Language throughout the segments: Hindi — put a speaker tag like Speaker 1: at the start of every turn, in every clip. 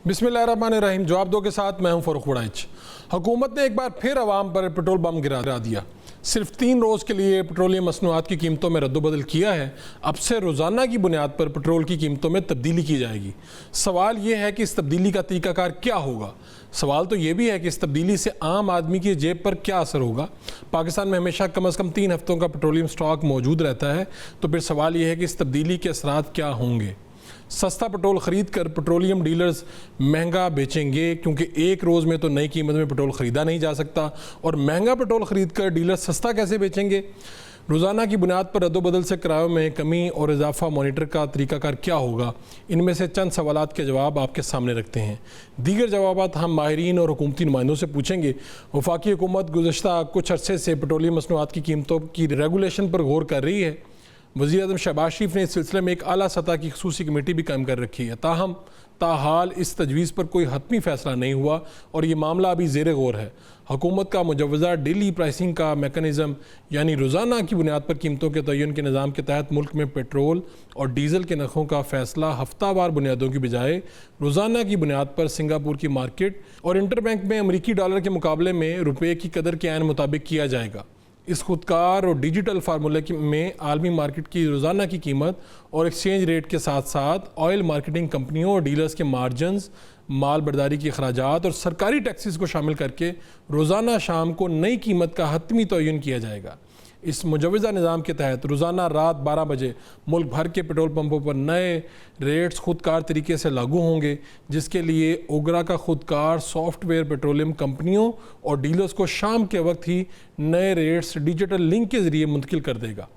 Speaker 1: बिस्मिल्लाहिर्रहमानिर्रहीम। जवाब दो के साथ मैं हूं फ़ारूक वड़ाइच। हुकूमत ने एक बार फिर आवाम पर पेट्रोल बम गिरा दिया। सिर्फ 3 रोज़ के लिए पेट्रोलियम मसनूआत की कीमतों में रद्दबदल किया है। अब से रोज़ाना की बुनियाद पर पेट्रोल की कीमतों में तब्दीली की जाएगी। सवाल ये है कि इस तब्दीली का तरीक़ाकार क्या होगा। सवाल तो ये भी है कि इस तब्दीली से आम आदमी की जेब पर क्या असर होगा। पाकिस्तान में हमेशा कम अज़ कम 3 हफ्तों का पेट्रोलियम स्टॉक मौजूद रहता है, तो फिर सवाल ये है कि इस तब्दीली के असरात क्या होंगे। सस्ता पेट्रोल ख़रीद कर पेट्रोलियम डीलर्स महंगा बेचेंगे, क्योंकि एक रोज़ में तो नई कीमत में पेट्रोल ख़रीदा नहीं जा सकता, और महंगा पेट्रोल ख़रीद कर डीलर्स सस्ता कैसे बेचेंगे। रोज़ाना की बुनियाद पर रद्दोबदल से किरायों में कमी और इजाफा मॉनिटर का तरीक़ाकार क्या होगा। इनमें से चंद सवालात के जवाब आपके सामने रखते हैं। दीगर जवाबात हम माहिरीन और हुकूमती नुमाइंदों से पूछेंगे। वफाकी हुकूमत गुज़श्ता कुछ अरसे से पेट्रोलियम मसनूआत की कीमतों की रेगुलेशन पर गौर कर रही है। वज़ीर-ए-आज़म शहबाज शरीफ ने इस सिलसिले में एक आला सतह की खसूसी कमेटी भी कायम कर रखी है। ताहम ताहाल इस तजवीज़ पर कोई हतमी फ़ैसला नहीं हुआ और ये मामला अभी ज़ेर गौर है। हुकूमत का मुजव्वज़ा डेली प्राइसिंग का मेकनिज़म, यानी रोज़ाना की बुनियाद पर कीमतों के तयन के निज़ाम के तहत मुल्क में पेट्रोल और डीज़ल के नरखों का फ़ैसला हफ्तावार बुनियादों की बजाय रोज़ाना की बुनियाद पर सिंगापुर की मार्केट और इंटरबैंक में अमरीकी डॉलर के मुकाबले में रुपये की कदर के ऐन मुताबिक किया जाएगा। इस खुदकार और डिजिटल फार्मूले में आलमी मार्केट की रोज़ाना की कीमत और एक्सचेंज रेट के साथ साथ ऑयल मार्केटिंग कंपनियों और डीलर्स के मार्जिनस, माल बर्दारी के अखराजात और सरकारी टैक्सेस को शामिल करके रोज़ाना शाम को नई कीमत का हतमी तयन किया जाएगा। इस मुजव्वज़ा निज़ाम के तहत रोज़ाना रात 12 बजे मुल्क भर के पेट्रोल पंपों पर नए रेट्स खुदकार तरीके से लागू होंगे, जिसके लिए ओगरा का खुदकार सॉफ्टवेयर पेट्रोलियम कंपनियों और डीलर्स को शाम के वक्त ही नए रेट्स डिजिटल लिंक के ज़रिए मुंतकिल कर देगा।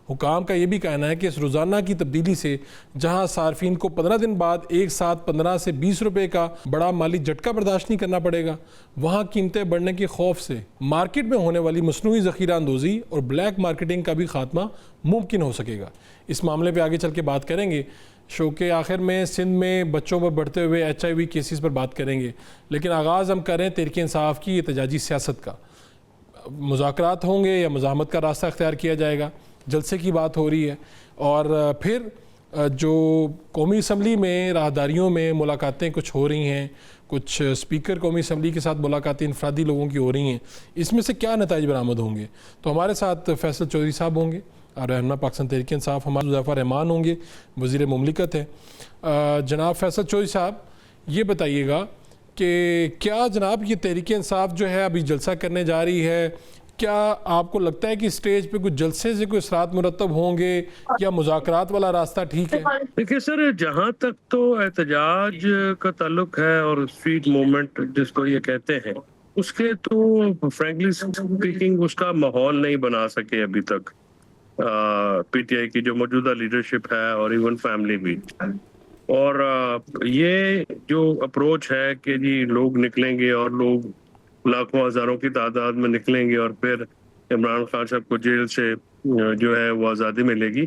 Speaker 1: हुकाम का ये भी कहना है कि इस रोज़ाना की तब्दीली से जहां सार्फिन को 15 दिन बाद एक साथ 15 से 20 रुपए का बड़ा माली झटका बर्दाश्त नहीं करना पड़ेगा, वहां कीमतें बढ़ने के खौफ से मार्केट में होने वाली मसनूई ज़ख़ीरा अंदोज़ी और ब्लैक मार्केटिंग का भी खात्मा मुमकिन हो सकेगा। इस मामले पर आगे चल के बात करेंगे। शो के आखिर में सिंध में बच्चों पर बढ़ते हुए HIV केसेस पर बात करेंगे, लेकिन आगाज़ हम करें तहरीक इंसाफ की एहतजाजी सियासत का। मुज़ाकरात होंगे या मुज़ाहमत का रास्ता अख्तियार किया जाएगा। जलसे की बात हो रही है, और फिर जो कौमी असम्बली में राहदारियों में मुलाकातें कुछ हो रही हैं, कुछ स्पीकर कौमी असम्बली के साथ मुलाकातें इनफरादी लोगों की हो रही हैं, इसमें से क्या नताइज बरामद होंगे। तो हमारे साथ फैसल चौधरी साहब होंगे और रहनुमा पाकिस्तान तहरीक इंसाफ हमारे मुज़फ़्फ़र रहमान होंगे, वज़ीर मुमलिकत है। जनाब फैसल चौधरी साहब, ये बताइएगा कि क्या जनाब ये तहरीक इंसाफ जो है अभी जलसा करने जा रही है, क्या आपको लगता है कि स्टेज पे कुछ जलसे से कोई असरात मुरतब होंगे या मुज़ाकरात वाला रास्ता ठीक है?
Speaker 2: देखिए सर, जहाँ तक तो एहतजाज का ताल्लुक है और स्ट्रीट मूवमेंट जिसको ये कहते हैं, उसके तो फ्रैंकली स्पीकिंग उसका माहौल नहीं बना सके अभी तक PTI की जो मौजूदा लीडरशिप है और इवन फैमिली भी। और ये जो अप्रोच है कि जी लोग निकलेंगे और लोग लाखों हजारों की तादाद में निकलेंगे और फिर इमरान खान साहब को जेल से जो है वो आज़ादी मिलेगी,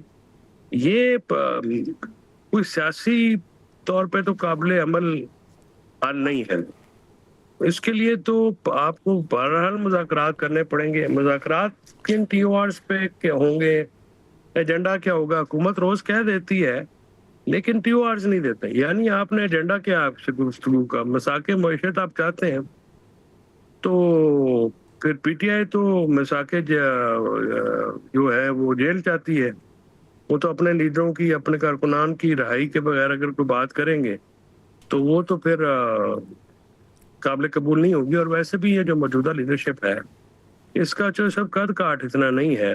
Speaker 2: ये कोई सियासी तौर पे तो काबिल अमल हल नहीं है। इसके लिए तो आपको बहरहाल मुज़ाकरात करने पड़ेंगे। मुज़ाकरात किन TORs पे क्या होंगे, एजेंडा क्या होगा, हुकूमत रोज कह देती है लेकिन TORs नहीं देते। यानी आपने एजेंडा क्या आपसे गुफ्तगू का, मसाके मईशत आप चाहते हैं तो फिर PTI तो मसाके जो है वो जेल चाहती है। वो तो अपने लीडरों की, अपने कारकुनान की रिहाई के बगैर अगर कोई बात करेंगे तो वो तो फिर काबिल कबूल नहीं होगी। और वैसे भी ये जो मौजूदा लीडरशिप है, इसका जो सब कद काठ इतना नहीं है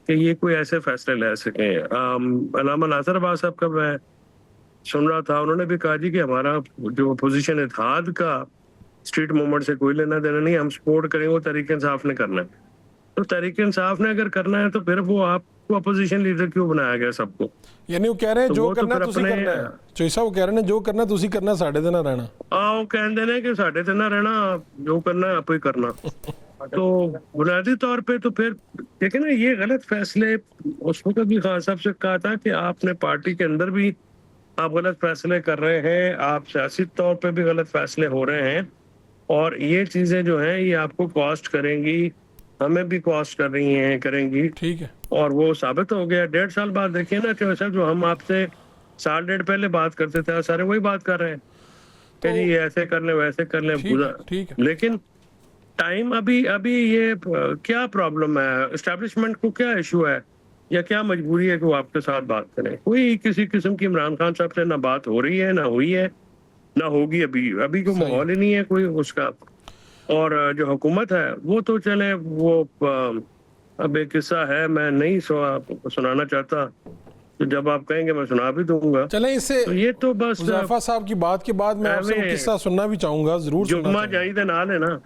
Speaker 2: कि ये कोई ऐसे फैसले ले सके। अल्लामा नासिर अब्बास साहब का मैं सुन रहा था, उन्होंने भी कहा जी कि हमारा जो अपोजिशन इत्तेहाद का स्ट्रीट मूवमेंट से कोई लेना देना नहीं, हम सपोर्ट करेंगे, वो तहरीक इंसाफ ने करना है। तो तहरीक इंसाफ ने अगर करना है तो फिर वो आपको अपोजिशन लीडर क्यों बनाया गया सबको?
Speaker 1: यानी वो कह रहे हैं जो करना तुसी करना है। चोइसा वो कह रहे हैं जो करना तुसी करना, साढ़े ते ना रहना।
Speaker 2: वो कहते हैं कि साढ़े ते ना रहना, जो करना है आप ही करना। तो बुनियादी तौर पे तो फिर देखिए ना, ये गलत फैसले उस वक्त भी खान साहब से कहा था कि आपने पार्टी के अंदर भी आप गलत फैसले कर रहे हैं, आप सियासी तौर पे भी गलत फैसले हो रहे हैं, और ये चीजें जो हैं ये आपको कॉस्ट करेंगी, हमें भी कॉस्ट कर रही हैं, करेंगी।
Speaker 1: ठीक है,
Speaker 2: और वो साबित हो गया। 1.5 साल बाद देखिए ना, जो हम आपसे 1.5 साल पहले बात करते थे, सारे वही बात कर रहे हैं। कि जी ऐसे कर ले वैसे कर ले पूरा।
Speaker 1: ठीक है।
Speaker 2: लेकिन टाइम अभी अभी ये क्या प्रॉब्लम है, एस्टेब्लिशमेंट को क्या इशू है या क्या मजबूरी है कि वो आपके साथ बात करें? कोई किसी किस्म की इमरान खान साहब से ना बात हो रही है, ना हुई है, ना होगी। अभी अभी कोई
Speaker 1: सही
Speaker 2: माहौल ही नहीं है कोई उसका। और जो हुकूमत है वो तो चले, वो अब एक किस्सा है, मैं नहीं सुनाना चाहता, तो जब आप कहेंगे मैं सुना भी दूंगा।
Speaker 1: चलें, इससे
Speaker 2: तो ये तो बस
Speaker 1: हुज़ैफा साहब की बात के बाद मैं आपसे वो
Speaker 2: एवें
Speaker 1: किस्सा सुनना भी चाहूँगा, ज़रूर सुनना
Speaker 2: जुम्मा
Speaker 1: चाहूँगा।
Speaker 2: जाहिद नाल है ना।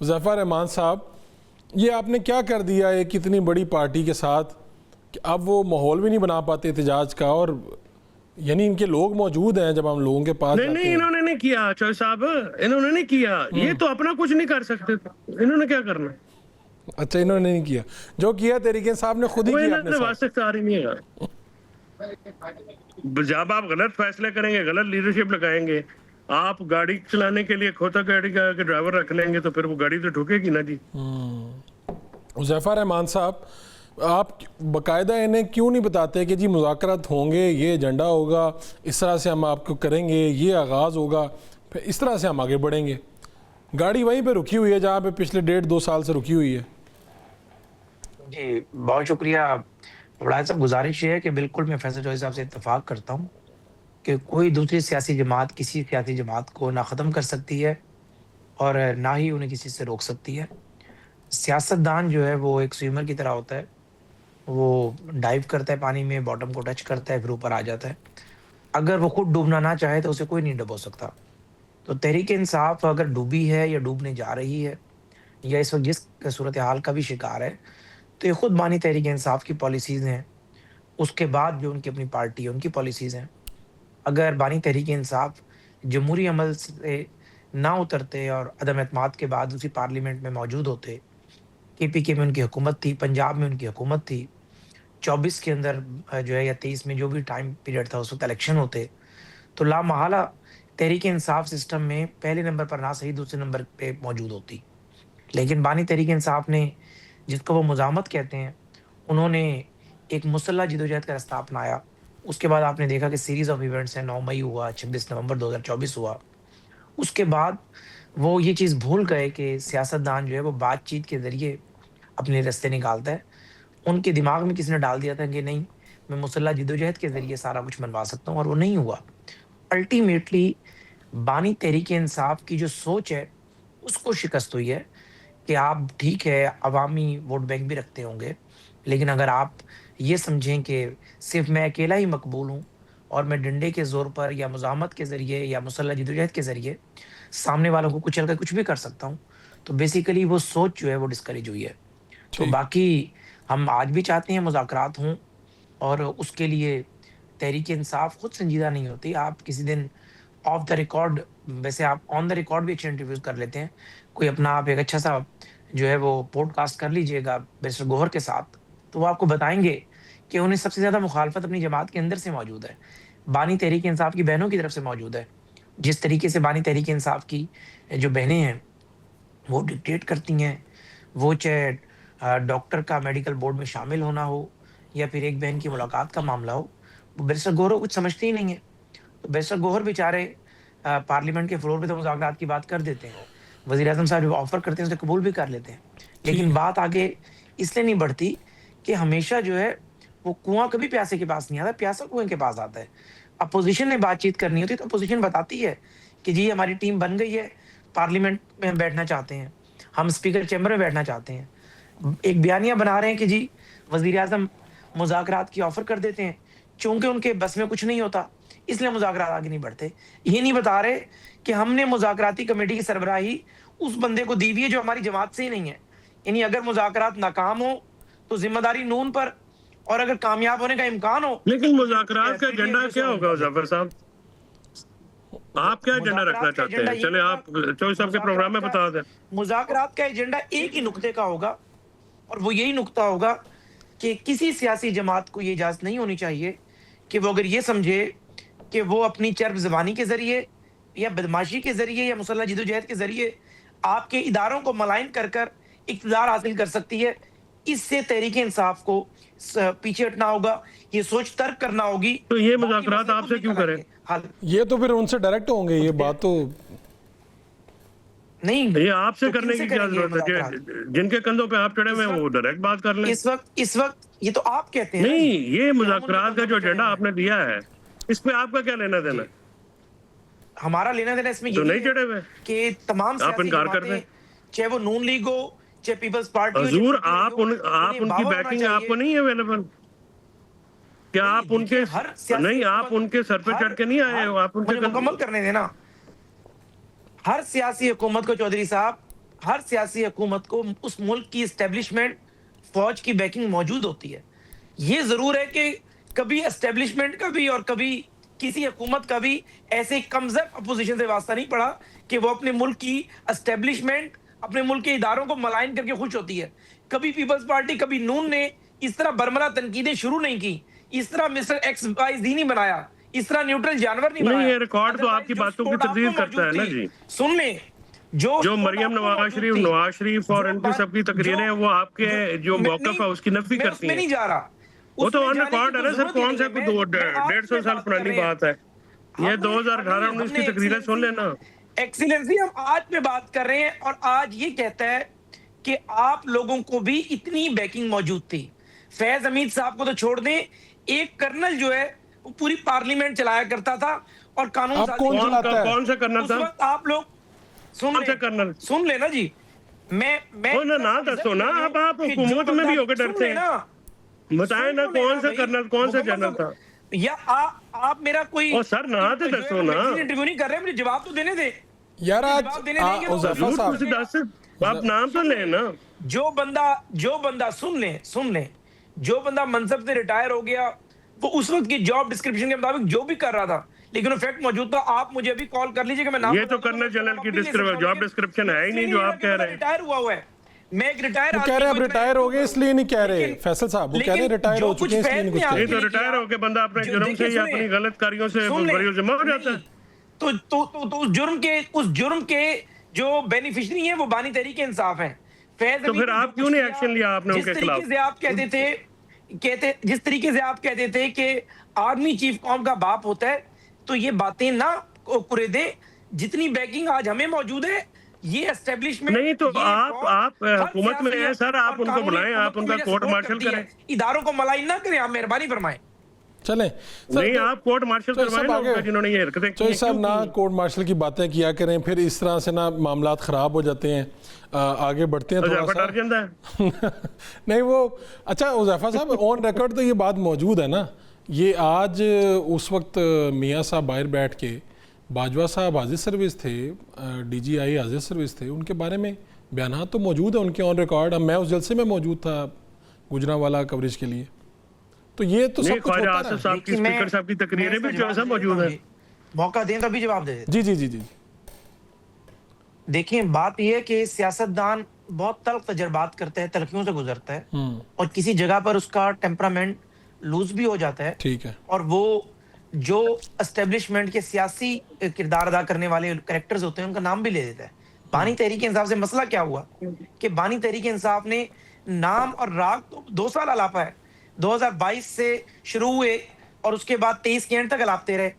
Speaker 1: हुज़ैफा रहमान साहब, ये आपने क्या कर दिया एक इतनी बड़ी पार्टी के साथ कि अब वो माहौल भी नहीं बना पाते एहतजाज का, और यानी इनके लोग मौजूद हैं जब हम लोगों के पास
Speaker 2: नहीं
Speaker 1: जाते
Speaker 2: नहीं,
Speaker 1: हैं।
Speaker 2: इन्होंने नहीं किया चौधरी साहब, इन्होंने नहीं किया। ये तो अपना कुछ नहीं कर सकते थे, इन्होंने क्या करना?
Speaker 1: अच्छा, इन्होंने नहीं किया, जो किया तहरीक इंसाफ ने खुद ही
Speaker 2: वो
Speaker 1: किया अपने
Speaker 2: इन्होंने
Speaker 1: साथ।
Speaker 2: वास्ते इख्तियार ही नहीं है। जब आप गलत फैसले करेंगे, गलत लीडरशिप लगाएंगे, आप गाड़ी चलाने के लिए खोता गाड़ी का ड्राइवर रख लेंगे, तो फिर वो गाड़ी तो ठुकेगी ना जी।
Speaker 1: हुज़ैफा रहमान साहब, आप बाकायदा इन्हें क्यों नहीं बताते कि जी मुज़ाकरात होंगे, ये एजेंडा होगा, इस तरह से हम आपको करेंगे, ये आगाज़ होगा, फिर इस तरह से हम आगे बढ़ेंगे? गाड़ी वहीं पे रुकी हुई है जहाँ पे पिछले 1.5-2 साल से रुकी हुई है।
Speaker 3: जी, बहुत शुक्रिया। बड़ा साहब, गुज़ारिश ये है कि बिल्कुल मैं फैसल चौधरी साहब से इत्तेफ़ाक करता हूँ कि कोई दूसरी सियासी जमात किसी सियासी जमात को ना ख़त्म कर सकती है और ना ही उन्हें किसी से रोक सकती है। सियासतदान जो है वो एक स्विमर की तरह होता है, वो डाइव करता है पानी में, बॉटम को टच करता है, फिर ऊपर आ जाता है। अगर वो खुद डूबना ना चाहे तो उसे कोई नहीं डुबो सकता। तो तहरीक-ए-इंसाफ अगर डूबी है या डूबने जा रही है या इस वक़्त जिस सूरत-ए-हाल का भी शिकार है, तो ये खुद बानी तहरीक-ए-इंसाफ की पॉलिसीज़ हैं। उसके बाद जो उनकी अपनी पार्टी है, उनकी पॉलिसीज़ हैं। अगर बानी तहरीक-ए-इंसाफ जमहूरी अमल से ना उतरते और अदम एतमाद के बाद उसी पार्लियामेंट में मौजूद होते, केपीके में उनकी हुकूमत थी, पंजाब में उनकी हुकूमत थी, 24 के अंदर जो है या 23 में जो भी टाइम पीरियड था उस वक़्त इलेक्शन होते, तो लामहला तहरीक-ए-इंसाफ सिस्टम में पहले नंबर पर ना सही दूसरे नंबर पे मौजूद होती। लेकिन बानी तहरीक-ए-इंसाफ ने, जिसको वो मुज़ाहमत कहते हैं, उन्होंने एक मुसल्लह जद्दोजहद का रास्ता अपनाया। उसके बाद आपने देखा कि सीरीज़ ऑफ इवेंट्स हैं, 9 मई हुआ, 26 नवंबर 2024 हुआ। उसके बाद वो ये चीज़ भूल गए कि सियासतदान जो है वो बातचीत के ज़रिए अपने रास्ते निकालता है। उनके दिमाग में किसी ने डाल दिया था कि नहीं, मैं मुसल्लह जद्दोजहद के ज़रिए सारा कुछ मनवा सकता हूँ, और वो नहीं हुआ। अल्टीमेटली बानी तहरीक-ए-इंसाफ की जो सोच है, उसको शिकस्त हुई है कि आप ठीक है, अवामी वोट बैंक भी रखते होंगे, लेकिन अगर आप ये समझें कि सिर्फ़ मैं अकेला ही मकबूल हूँ और मैं डंडे के ज़ोर पर या मुज़ाहमत के ज़रिए या मुसल्लह जद्दोजहद के ज़रिए सामने वालों को कुचल कर कुछ भी कर सकता हूँ, तो बेसिकली वो सोच जो है वो डिस्करेज हुई है। तो
Speaker 1: ठीक।
Speaker 3: बाकी हम आज भी चाहते हैं मुज़ाकरात हों, और उसके लिए तहरीक-ए-इंसाफ खुद संजीदा नहीं होती। आप किसी दिन ऑफ द रिकॉर्ड, वैसे आप ऑन द रिकॉर्ड भी अच्छे इंटरव्यूज़ कर लेते हैं। कोई अपना आप एक अच्छा-सा जो है वो पॉडकास्ट कर लीजिएगा बैरिस्टर गौहर के साथ, तो वो आपको बताएँगे कि उन्हें सबसे ज़्यादा मुखालफत अपनी जमात के अंदर से मौजूद है। बानी तहरीक-ए-इंसाफ की बहनों की तरफ से मौजूद है। जिस तरीके से बानी तहरीक-ए-इंसाफ की जो बहनें हैं, वो डिक्टेट करती हैं, वो चाहे डॉक्टर का मेडिकल बोर्ड में शामिल होना हो या फिर एक बहन की मुलाकात का मामला हो, वो बैरिस्टर गौहर कुछ समझते ही नहीं है। तो बैरिस्टर गौहर बेचारे पार्लियामेंट के फ्लोर पे तो मुज़ाकरात की बात कर देते हैं। वज़ीर-ए-आज़म साहब जो ऑफ़र करते हैं उसे कबूल भी कर लेते हैं।
Speaker 1: ठीक
Speaker 3: लेकिन
Speaker 1: है।
Speaker 3: बात आगे इसलिए नहीं बढ़ती कि हमेशा जो है वो कुआँ कभी प्यासे के पास नहीं आता, प्यासा कुएँ के पास आता है। अपोज़िशन ने बातचीत करनी होती है तो अपोज़िशन बताती है कि जी हमारी टीम बन गई है, पार्लियामेंट में हम बैठना चाहते हैं, हम स्पीकर चैम्बर में बैठना चाहते हैं। एक बयानिया बना रहे हैं कि जी वज़ीर-ए-आज़म मुज़ाकरात की ऑफ़र कर देते हैं, चूँकि उनके बस में कुछ नहीं होता, इसलिए मुज़ाकरात आगे नहीं बढ़ते। ये नहीं बता रहे कि हमने मुज़ाकराती कमेटी की सरबराही उस बंदे को दी हुई है जो हमारी जमात से ही नहीं है। यानी अगर मुज़ाकरात नाकाम हो तो ज़िम्मेदारी नून पर, और अगर कामयाब होने का इम्कान हो,
Speaker 2: लेकिन मुज़ाकरात का
Speaker 3: पीडीएम
Speaker 2: एजेंडा
Speaker 3: को
Speaker 2: क्या होगा जाफर साहब? आप क्या एजेंडा रखना
Speaker 3: मुज़ाकरात का
Speaker 2: चाहते
Speaker 3: एजेंडा
Speaker 2: हैं?
Speaker 3: ये
Speaker 2: चले
Speaker 3: होगा,
Speaker 2: आप चौधरी साहब के प्रोग्राम में बता दें।
Speaker 3: मुज़ाकरात का एजेंडा एक ही नुक्ते का होगा, और वो यही नुक्ता होगा कि किसी सियासी जमात को ये इजाज़त नहीं होनी चाहिए कि वो अगर ये समझे कि वो अपनी चर्ब ज़बानी के ज़रिए या बदमाशी के ज़रिए या मुसल्लह जद्दोजहद के ज़रिए आपके इदारों को मलाइन कर कर इक़्तिदार हासिल कर सकती है। इससे तहरीक इंसाफ को पीछे हटना होगा, ये सोच तर्क करना होगी।
Speaker 2: तो ये
Speaker 3: बाकी
Speaker 2: मुज़ाकरात
Speaker 3: मसले को
Speaker 2: आपसे
Speaker 3: भी
Speaker 2: क्यों
Speaker 3: करेंगे।
Speaker 2: करें?
Speaker 3: हाँ,
Speaker 1: ये तो फिर उनसे डायरेक्ट होंगे, ये बात तो
Speaker 3: नहीं,
Speaker 2: ये आपसे
Speaker 3: तो
Speaker 2: करने
Speaker 3: किनसे
Speaker 2: की क्या
Speaker 3: करेंगे ये
Speaker 2: जरूरत है?
Speaker 3: मुज़ाकरात?
Speaker 2: जिनके कंधों पे आप चढ़े हुए हैं वो डायरेक्ट बात कर लें।
Speaker 3: इस वक्त ये तो आप कहते हैं ना
Speaker 2: नहीं,
Speaker 3: जी,
Speaker 2: ये
Speaker 3: कि हम
Speaker 2: मुज़ाकरात
Speaker 3: उनके
Speaker 2: का जो
Speaker 3: कंधों पे
Speaker 2: एजेंडा
Speaker 3: चढ़े
Speaker 2: आपने दिया है, इस पे आपका क्या लेना देना?
Speaker 3: हमारा लेना देना इसमें
Speaker 2: तो
Speaker 3: यही
Speaker 2: नहीं चढ़े हुए
Speaker 3: है कि तमाम
Speaker 2: आप
Speaker 3: सियासी
Speaker 2: इनकार कर
Speaker 3: जमातें,
Speaker 2: दें।
Speaker 3: चाहे वो नून लीग हो, चाहे पीपल्स पार्टी हो,
Speaker 2: हजूर,
Speaker 3: चाहे
Speaker 2: आप
Speaker 3: उन्हें
Speaker 2: उनकी
Speaker 3: बावर होना
Speaker 2: बैकिंग
Speaker 3: चाहिए।
Speaker 2: आपको नहीं है अवेलेबल? क्या
Speaker 3: नहीं,
Speaker 2: आप उनके
Speaker 3: देखिए, हर सियासी
Speaker 2: नहीं, आप
Speaker 3: हुकूमत-
Speaker 2: उनके सर पे
Speaker 3: हर-
Speaker 2: चढ़ के नहीं आए हो, आप उनके
Speaker 3: मुझे मुकम्मल करने देना। हर सियासी हुकूमत को चौधरी साहब, हर सियासी हुकूमत को उस मुल्क की एस्टेब्लिशमेंट, फौज की बैकिंग मौजूद होती है। ये जरूर है कि कभी एस्टेब्लिशमेंट का भी और कभी किसी हुकूमत का भी ऐसे कमजोर अपोजिशन से वास्ता नहीं पड़ा कि वो अपने मुल्क की एस्टेब्लिशमेंट, अपने मुल्क के इदारों को मलाइन करके खुश होती है। कभी पीपल्स पार्टी, कभी नून ने इस तरह बरमला तनकीदें शुरू नहीं की, इस तरह मिस्टर एक्स वाई जी नहीं बनाया, इस तरह न्यूट्रल जानवर नहीं बनाया।
Speaker 2: ये रिकॉर्ड तो आपकी
Speaker 3: जो
Speaker 2: बातों की
Speaker 3: सपोर्ट आपको
Speaker 2: तकदीर करता है
Speaker 3: मौजूद
Speaker 2: ना
Speaker 3: थी,
Speaker 2: जी।
Speaker 3: सुन लें, जो
Speaker 2: जो
Speaker 3: सपोर्ट
Speaker 2: मरियम
Speaker 3: आपको मौजूद थी,
Speaker 2: नवाज शरीफ और
Speaker 3: जो
Speaker 2: इनकी
Speaker 3: बात-
Speaker 2: सबकी तकरीरें हैं, वो आपके जो
Speaker 3: मैं
Speaker 2: मौक़िफ़
Speaker 3: नहीं-
Speaker 2: है उसकी नफी
Speaker 3: मैं
Speaker 2: करती
Speaker 3: उसमें
Speaker 2: हैं।
Speaker 3: नहीं जा रहा।
Speaker 2: वो तो
Speaker 3: उसमें
Speaker 2: ऑन
Speaker 3: जाने की
Speaker 2: रिकॉर्ड है
Speaker 3: कोई
Speaker 2: ना सर,
Speaker 3: जरूरत ही
Speaker 2: कौन सा
Speaker 3: नहीं है।
Speaker 2: कोई
Speaker 3: मैं आज
Speaker 2: 150
Speaker 3: पे
Speaker 2: साल
Speaker 3: बात
Speaker 2: पुरानी
Speaker 3: कर रहे हैं।
Speaker 2: बात है? ये
Speaker 3: हमने-
Speaker 2: 2018 19 की
Speaker 3: हमने
Speaker 2: तकरीरें सुन लेना।
Speaker 3: एक्सीलेंसी हम आज पे बात कर रहे हैं और आज ये कहता है कि आप लोगों को भी इतनी बैकिंग मौजूद थी। फैज हमीद साहब को तो छोड़ दें, एक कर्नल जो है वो पूरी पार्लियामेंट चलाया करता था और कानून
Speaker 1: आप
Speaker 3: साजी
Speaker 1: कौन
Speaker 3: की-
Speaker 1: चलाता है?
Speaker 2: कौन सा कर्नल
Speaker 3: उस
Speaker 2: था?
Speaker 3: वक्त आप लोग सुन
Speaker 2: कौन सा
Speaker 3: लें,
Speaker 2: कर्नल?
Speaker 3: सुन लेना जी। मैं
Speaker 2: ना दसो ना, अब आप
Speaker 3: कि जो
Speaker 2: हुकूमत में भी
Speaker 3: बंदा-
Speaker 2: होकर
Speaker 3: सुन
Speaker 2: डरते हैं।
Speaker 3: लेना,
Speaker 2: बताए ना
Speaker 3: सुन
Speaker 2: कौन
Speaker 3: लेना
Speaker 2: सा
Speaker 3: भाई,
Speaker 2: कर्नल, कौन सा
Speaker 3: मुकम्मल
Speaker 2: जनरल था?
Speaker 3: या आप मेरा कोई
Speaker 2: ओ सर, ना तो दसो ना।
Speaker 3: इंटरव्यू नहीं कर रहे, मुझे जवाब तो देने दे।
Speaker 1: यार आज
Speaker 3: जवाब देने देंगे तो
Speaker 1: उज़ैफा
Speaker 2: हजूर,
Speaker 1: साहब,
Speaker 2: कुछ दस, आप नाम तो लें ना।
Speaker 3: जो बंदा सुन ले, जो बंदा मनसब से रिटायर हो गया, वो उस वक्त की जॉब डिस्क्रिप्शन के मुताबिक जो भी कर रहा था, लेकिन वो फैक्ट मौजूद था। आप मुझे अभी कॉल कर लीजिए कि मैं नाम
Speaker 2: ये तो
Speaker 3: बता दूं,
Speaker 2: कर्नल
Speaker 3: मैं
Speaker 2: जनरल की
Speaker 3: जवाब भी ले सकता हूं,
Speaker 2: जॉब
Speaker 3: लेकिन
Speaker 2: डिस्क्रिप्शन है ही नहीं जो आप कह रहे हैं।
Speaker 3: रिटायर हुआ है, मैं एक रिटायर
Speaker 1: वो कह रहे हैं अब रिटायर हो गए इसलिए नहीं कह रहे फैसल साहब, वो कह रहे हैं रिटायर हो चुके हैं इसलिए नहीं कुछ कह
Speaker 2: नहीं
Speaker 1: रहे।
Speaker 2: तो रिटायर होके बंदा अपने जुर्म से या अपनी गलत कार्यों से बरी-उज़्मा हो जाता है।
Speaker 3: तो उस जुर्म के जो बेनिफिशरी हैं वो बानी तहरीक इंसाफ हैं। फैज
Speaker 2: तो
Speaker 3: हमीद
Speaker 2: फिर
Speaker 3: ने
Speaker 2: आप
Speaker 3: जो
Speaker 2: क्यों
Speaker 3: कुछ
Speaker 2: नहीं
Speaker 3: किया,
Speaker 2: एक्शन लिया आपने
Speaker 3: जिस
Speaker 2: उनके
Speaker 3: तरीके
Speaker 2: खिलाफ?
Speaker 3: से आप जिस तरीके से आप कहते थे कि आर्मी चीफ कौम का बाप होता है, तो ये बातें ना कुरे दे। जितनी बैकिंग आज हमें मौजूद है, ये एस्टेब्लिशमेंट
Speaker 2: नहीं तो आप हुकूमत में हैं सर, आप उनको बुलाएं, आप उनका कोर्ट मार्शल करें।
Speaker 3: इदारों को मलाइन ना करें, आप मेहरबानी फरमाएं।
Speaker 1: चलें
Speaker 2: नहीं, आप कोर्ट मार्शल
Speaker 1: तो
Speaker 2: करवाएं
Speaker 1: सब
Speaker 2: ना
Speaker 1: आगे-
Speaker 2: उनका, जिन्होंने ये हरकतें की
Speaker 1: तो
Speaker 2: हैं,
Speaker 1: सब
Speaker 2: क्यों
Speaker 1: ना
Speaker 2: की?
Speaker 1: कोर्ट मार्शल की बातें किया करें, फिर इस तरह से ना मामलात ख़राब हो जाते हैं। आगे बढ़ते हैं थोड़ा
Speaker 2: उज़ैफा
Speaker 1: सा।
Speaker 2: डर जाता है।
Speaker 1: नहीं वो अच्छा उज़ैफा साहब, ऑन रिकॉर्ड तो ये बात मौजूद है ना। ये आज उस वक्त मियाँ साहब बाहर बैठ के, बाजवा साहब हाजिर सर्विस थे, DGI हाजिर सर्विस थे, उनके बारे में बयान तो मौजूद है उनके ऑन रिकॉर्ड। मैं उस जलसे में मौजूद था गुजरांवाला कवरेज के लिए, तो ये तो
Speaker 2: नहीं,
Speaker 1: सब कुछ
Speaker 2: ख्वाजा
Speaker 1: होता
Speaker 2: आसिफ
Speaker 1: रहा।
Speaker 2: साहब की,
Speaker 3: देखिए,
Speaker 2: स्पीकर साहब की तकरीरें भी जो है सब मौजूद है।
Speaker 3: मौका दें तो अभी जवाब दे दें।
Speaker 1: जी जी जी जी
Speaker 3: देखिए, बात यह है कि सियासतदान बहुत तल्ख तजर्बात करता है, तलखियों से गुजरता है और किसी जगह पर उसका टेम्परामेंट लूज भी हो जाता है,
Speaker 1: ठीक है।
Speaker 3: और वो जो एस्टेब्लिशमेंट के सियासी किरदार अदा करने वाले कैरेक्टर्स होते हैं उनका नाम भी ले देता है। बानी तहरीक इंसाफ से मसला क्या हुआ कि बानी तहरीक इंसाफ ने नाम और राग तो 2 साल अलापा है, 2022 से शुरू हुए और उसके बाद 23 के एंड तक अलापते रहे।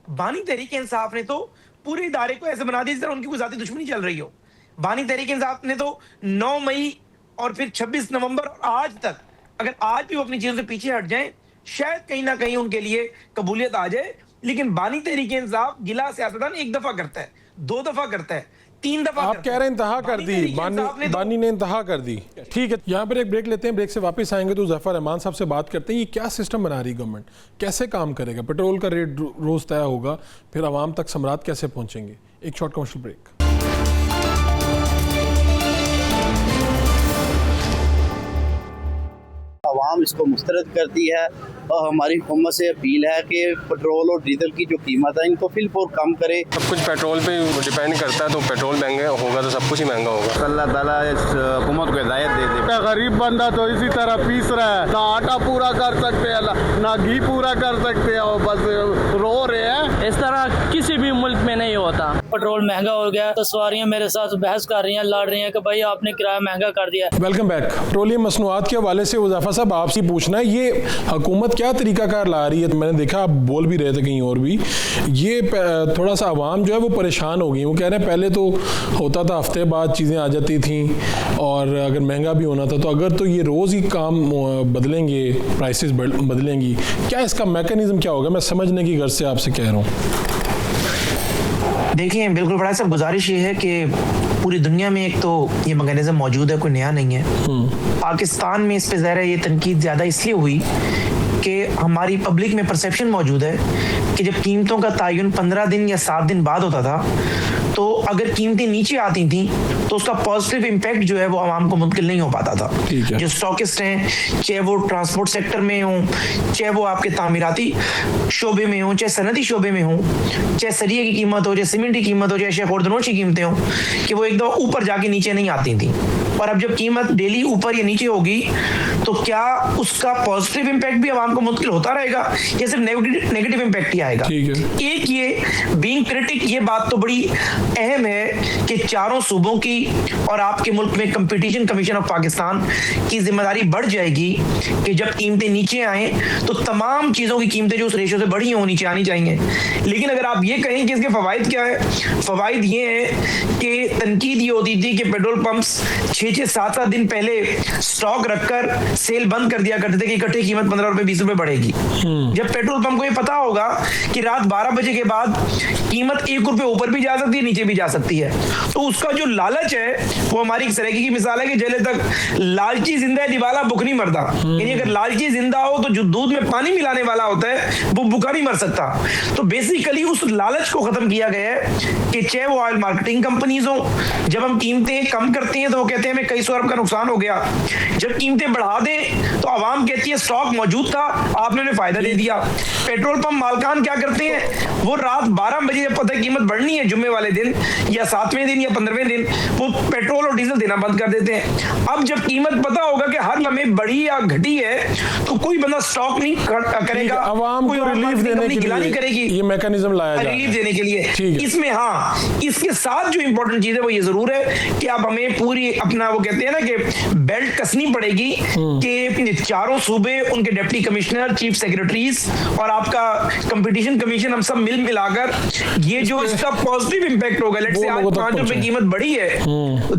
Speaker 3: बानी तहरीक इंसाफ ने तो पूरे इदारे को ऐसे बना दिया जिस तरह उनकी कोई ज़ाती दुश्मनी चल रही हो। बानी तहरीक इंसाफ ने तो 9 मई और फिर 26 नवंबर और आज तक, अगर आज भी वो अपनी चीज़ों से पीछे हट जाएं, शायद कहीं ना कहीं उनके लिए कबूलियत आ जाए। लेकिन बानी तहरीक इंसाफ गिला सियासतदान 1 दफा करता है, 2 दफा करता है, 3 दफा
Speaker 1: आप
Speaker 3: करता
Speaker 1: कह
Speaker 3: है।
Speaker 1: रहे हैं इंतहा कर
Speaker 3: बानी
Speaker 1: दी,
Speaker 3: तहरीक इंसाफ ने तो-
Speaker 1: बानी ने इंतहा कर दी। ठीक है, यहाँ पर एक ब्रेक लेते हैं, ब्रेक से वापस आएंगे तो ज़फ़र रहमान साहब से बात करते हैं। ये क्या सिस्टम बना रही गवर्नमेंट, कैसे काम करेगा, पेट्रोल का रेट रोज़ तय होगा, फिर आवाम तक समरात कैसे पहुँचेंगे। एक शॉर्ट कमर्शियल ब्रेक।
Speaker 4: आवाम इसको मुस्तरद करती है और हमारी हुकूमत से अपील है कि पेट्रोल और डीजल की जो कीमत है इनको फिलफोर कम करे।
Speaker 5: सब कुछ पेट्रोल पे डिपेंड करता है, तो पेट्रोल महंगा होगा तो सब कुछ ही महंगा होगा।
Speaker 6: अल्लाह ताला इस हुकूमत को हिदायत दे दे।
Speaker 7: गरीब बंदा तो इसी तरह पीस रहा है, ना आटा पूरा कर सकते हैं ना घी पूरा कर सकते हैं, और बस रो रहे हैं।
Speaker 8: इस तरह किसी भी मुल्क में नहीं होता। पेट्रोल महंगा हो गया तो सवारियां मेरे साथ बहस कर रही हैं, लड़ रही हैं कि भाई आपने किराया महंगा कर दिया।
Speaker 1: Welcome back. पेट्रोलियम मसनूआत के हवाले से उज़ैफ़ा साहब आपसे पूछना है, ये हुकूमत क्या तरीकाकार ला रही है? तो मैंने देखा आप बोल भी रहे थे कहीं और भी, ये थोड़ा सा आवाम जो है वो परेशान हो गई। वो कह रहे हैं पहले तो होता था हफ्ते बाद चीज़ें आ जाती थी और अगर महंगा भी होना था, तो अगर तो ये रोज़ ही काम बदलेंगे, प्राइसेस बदलेंगी, क्या इसका मैकेनिज्म क्या होगा? मैं समझने की गर्ज से आपसे कह रहा हूँ।
Speaker 3: देखिए बिल्कुल बड़ा सब गुजारिश ये है कि पूरी दुनिया में एक तो ये मैकेनिज्म मौजूद है, कोई नया नहीं है। पाकिस्तान में इस पे ज़ाहिर है ये तनकीद ज़्यादा इसलिए हुई कि हमारी पब्लिक में परसेप्शन मौजूद है कि जब कीमतों का तयन 15 दिन या 7 दिन बाद होता था, तो अगर कीमतें नीचे आती थी तो उसका पॉजिटिव इम्पैक्ट जो है वो आवाम को मुंतकिल नहीं हो पाता था। जो स्टॉकिस्ट हैं, चाहे वो ट्रांसपोर्ट सेक्टर में हों, चाहे वो आपके तामीराती शोबे में हों, चाहे सनती शोबे में हों, चाहे सरिये की कीमत हो, चाहे सीमेंट की कीमत हो, चाहे शेखोरदनोश की कीमतें हों, कि वो एक दो ऊपर जाके नीचे नहीं आती थी। और अब जब कीमत डेली ऊपर या नीचे होगी तो क्या उसका पॉजिटिव इम्पैक्ट भी आवाम को मुंतकिल होता रहेगा या सिर्फ नेगेटिव इम्पैक्ट ही आएगा? एक ये बीइंग क्रिटिक, ये बात तो बड़ी अहम है कि चारों सूबों की और आपके मुल्क में कंपटीशन कमीशन ऑफ पाकिस्तान की जिम्मेदारी बढ़ जाएगी कि जब कीमतें नीचे आए तो तमाम चीज़ों की कीमतें जो उस रेशो से बढ़ी हों नीचे आनी चाहिए। लेकिन अगर आप ये कहें कि इसके फवाइद क्या है, फवाइद ये है कि तनकीद ये होती थी कि पेट्रोल पंप्स 6-7 दिन पहले स्टॉक रखकर सेल बंद कर दिया करते थे कि इकट्ठी कीमत 15 रुपए 20 रुपए बढ़ेगी। जब पेट्रोल पंप को ये पता होगा कि रात 12 बजे के बाद कीमत 1 रुपए ऊपर भी जा सकती है, नीचे भी जा सकती है, तो उसका जो लालच है वो हमारी एक सरेकी की मिसाल है कि जले तक लालची जिंदा है दिवाला भूख नहीं मरता। यानी अगर लालची जिंदा हो तो जो दूध में पानी मिलाने वाला होता है वो भूखा नहीं मर सकता। तो बेसिकली उस लालच को खत्म किया गया है कि चाहे वो ऑयल मार्केटिंग कंपनीज हो, जब हम कीमतें कम करते हैं तो वो कहते हैं हमें कई सौ अरब का नुकसान हो गया। जब कीमतें बढ़ा दें तो आवाम कहती है स्टॉक मौजूद था, आपने उन्हें फायदा दे दिया। पेट्रोल पंप मालकान क्या करते हैं, वो रात 12 बजे जब पता है कीमत बढ़नी है जुम्मे वाले दिन या 7वें दिन या 15वें दिन, वो पेट्रोल और डीजल देना बंद कर देते हैं। अब जब कीमत पता होगा कि हर लम्हे बढ़ी या घटी है तो कोई बंदा स्टॉक नहीं करेगा,
Speaker 1: आवाम को रिलीफ देने के लिए
Speaker 3: करेगी,
Speaker 1: ये मैकेनिज्म लाया जाए
Speaker 3: रिलीफ देने के लिए। इसमें हाँ, इसके साथ जो इंपॉर्टेंट चीज है वो ये जरूर है कि अब हमें पूरी अपना वो कहते हैं ना कि बेल्ट कसनी पड़ेगी कि चारों सूबे, उनके डिप्टी कमिश्नर, चीफ सेक्रेटरीज और आपका कंपटीशन कमीशन, हम सब मिल मिलाकर ये जो इसका पॉजिटिव इंपैक्ट होगा, लेट्स से आज 5 रुपए कीमत बढ़ी है,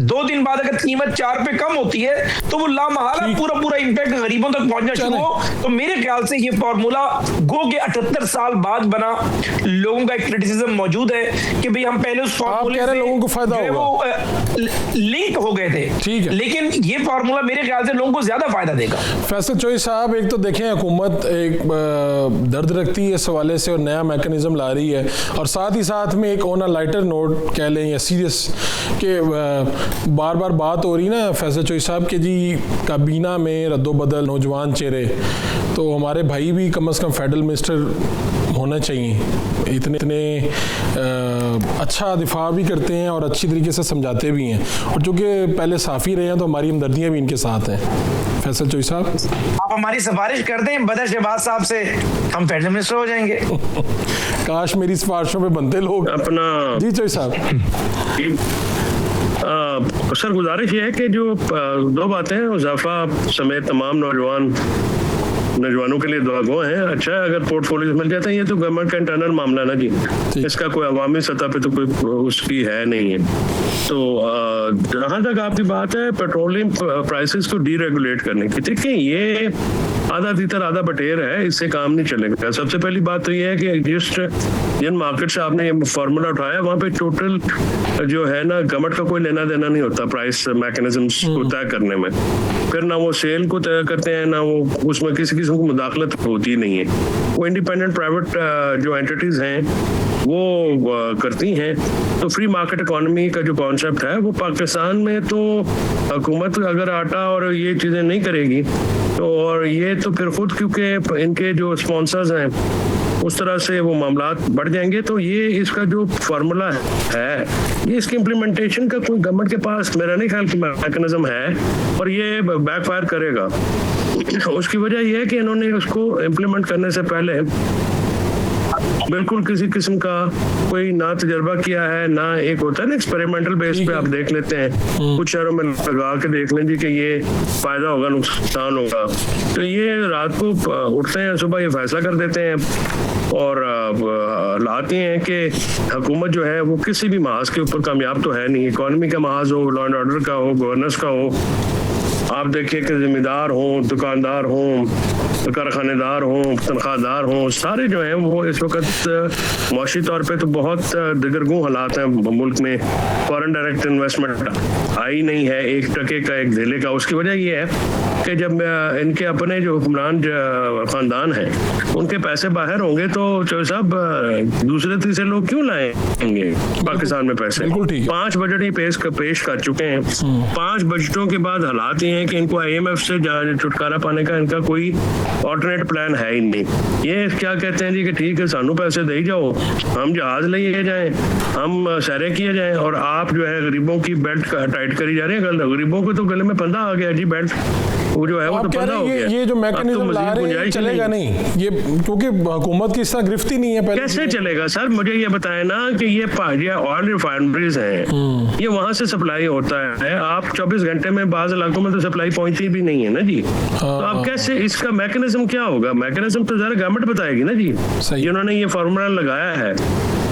Speaker 3: 2 दिन बाद अगर कीमत 4 पे कम होती है तो वो लामहला पूरा इंपैक्ट गरीबों तक पहुंचना शुरू हो। तो मेरे ख्याल से ये फॉर्मूला गो के 78 साल बाद बना। लोगों का एक क्रिटिसिज्म मौजूद है कि भाई हम पहले उस फॉर्मूले से
Speaker 1: लोगों को फायदा होगा,
Speaker 3: वो लिंक हो गए थे, ठीक है, लेकिन ये फॉर्मूला मेरे ख्याल से लोगों को ज्यादा फायदा देगा।
Speaker 1: फैसल चोई साहब, एक तो देखें हुकूमत एक दर्द रखती है इस हवाले से और नया मैकेनिज्म ला रही है, और साथ ही साथ में एक ऑन अ लाइटर नोट कह लें या सीरियस कि बार बार बात हो रही ना फैसल चोई साहब के जी काबीना में रद्दोबदल, नौजवान चेहरे, तो हमारे भाई भी कम से कम फेडरल मिनिस्टर होना चाहिए, इतने अच्छा दिफा भी करते हैं और अच्छी तरीके से समझाते भी हैं, और चूँकि पहले साफ़ी रहे हैं तो हमारी हमदर्दियाँ भी इनके साथ हैं। फैसल चोई साहब,
Speaker 3: आप हमारी सिफारिश करते हैं बदर शहबाज साहब से, हम फेडरल मिनिस्टर हो जाएंगे।
Speaker 1: काश मेरी सिफारिशों पे बनते लोग
Speaker 2: अपना।
Speaker 1: जी चोई साहब,
Speaker 2: सर गुजारिश ये है कि जो 2 बातें हैं, उज़ैफ़ा समेत तमाम नौजवानों के लिए दुआ गो हैं। अच्छा है अगर पोर्टफोलियो मिल जाता है, ये तो गवर्नमेंट का इंटरनल मामला ना जी, इसका कोई अवामी सतह पे तो कोई उसकी है नहीं है। तो जहाँ तक आपकी बात है पेट्रोलियम प्राइसेस को डीरेगुलेट करने की, देखिए ये आधा तीतर आधा बटेर है, इससे काम नहीं चलेगा। सबसे पहली बात तो ये है कि जिन मार्केट से आपने ये फार्मूला उठाया वहाँ पे टोटल जो है ना गवर्नमेंट का कोई लेना देना नहीं होता प्राइस मैकेनिज्म्स को तय करने में। फिर ना वो सेल को तय करते हैं, ना वो उसमें किसी किस्म की मुदाखलत होती नहीं है। वो इंडिपेंडेंट प्राइवेट जो एंटिटीज हैं वो करती हैं। तो फ्री मार्केट इकोनॉमी का जो कॉन्सेप्ट है वो पाकिस्तान में तो हुकूमत अगर आटा और ये चीज़ें नहीं करेगी तो, और ये तो फिर खुद क्योंकि इनके जो स्पॉन्सर्स हैं उस तरह से वो मामलात बढ़ जाएंगे। तो ये इसका जो फार्मूला है ये इसकी इम्प्लीमेंटेशन का कोई गवर्नमेंट के पास मेरा नहीं ख्याल कि मैकेनिज्म है, और ये बैकफायर करेगा। उसकी वजह यह है कि इन्होंने उसको इम्प्लीमेंट करने से पहले बिल्कुल किसी किस्म का कोई ना तजर्बा किया है, ना एक होता है ना एक्सपेरिमेंटल बेस पे आप देख लेते हैं, कुछ शहरों में लगा के देख लें जी कि ये फायदा होगा नुकसान होगा, तो ये रात को उठते हैं सुबह ये फैसला कर देते हैं और लाते हैं कि हुकूमत जो है वो किसी भी महाज के ऊपर कामयाब तो है नहीं, इकोनॉमी का महाज हो, लॉ एंड ऑर्डर का हो, गवर्नेंस का हो। आप देखिए कि जिम्मेदार हों, दुकानदार हों, कारखानेदार हों, तनख्वाहदार हों, सारे जो हैं वो इस वक्त मुआशी तौर पे तो बहुत दिगरगूं हालात हैं मुल्क में। फॉरेन डायरेक्ट इन्वेस्टमेंट आई नहीं है, 1 टके का, 1 धेले का। उसकी वजह ये है कि जब इनके अपने जो हुक्मरान खानदान हैं उनके पैसे बाहर होंगे तो साहब दूसरे तीसरे लोग क्यों लाएंगे पाकिस्तान में पैसे। 5 बजट ही पेश कर चुके हैं। 5 बजटों के बाद हालात ये हैं कि इनको IMF से छुटकारा पाने का इनका कोई ऑल्टरनेट प्लान है ही नहीं। ये क्या कहते हैं जी कि ठीक है सानू पैसे दे जाओ, हम जहाज लिए जाएं, हम सैरे किए जाएं और आप जो है गरीबों की बेल्ट टाइट करी जा रही है। गरीबों को तो गले में पंधा आ गया जी, बेल्ट वो जो है वो तो पंधा हो गया।
Speaker 1: ये जो मैकेनिज्म ला रहे हैं चलेगा नहीं, ये क्योंकि हुकूमत की इस तरह गिरफ्त ही नहीं है। पहले
Speaker 2: कैसे चलेगा सर, मुझे ये बताएं ना कि ये ऑयल रिफाइनरीज हैं, ये वहां से सप्लाई होता है। आप 24 घंटे में बाज़ इलाकों में तो सप्लाई पहुंचती भी नहीं है ना जी। तो आप कैसे, इसका मैकेनिज्म क्या होगा? मैकेनिज्म तो जरा गवर्नमेंट बताएगी ना जी। जिन्होंने ये फार्मूला लगाया है,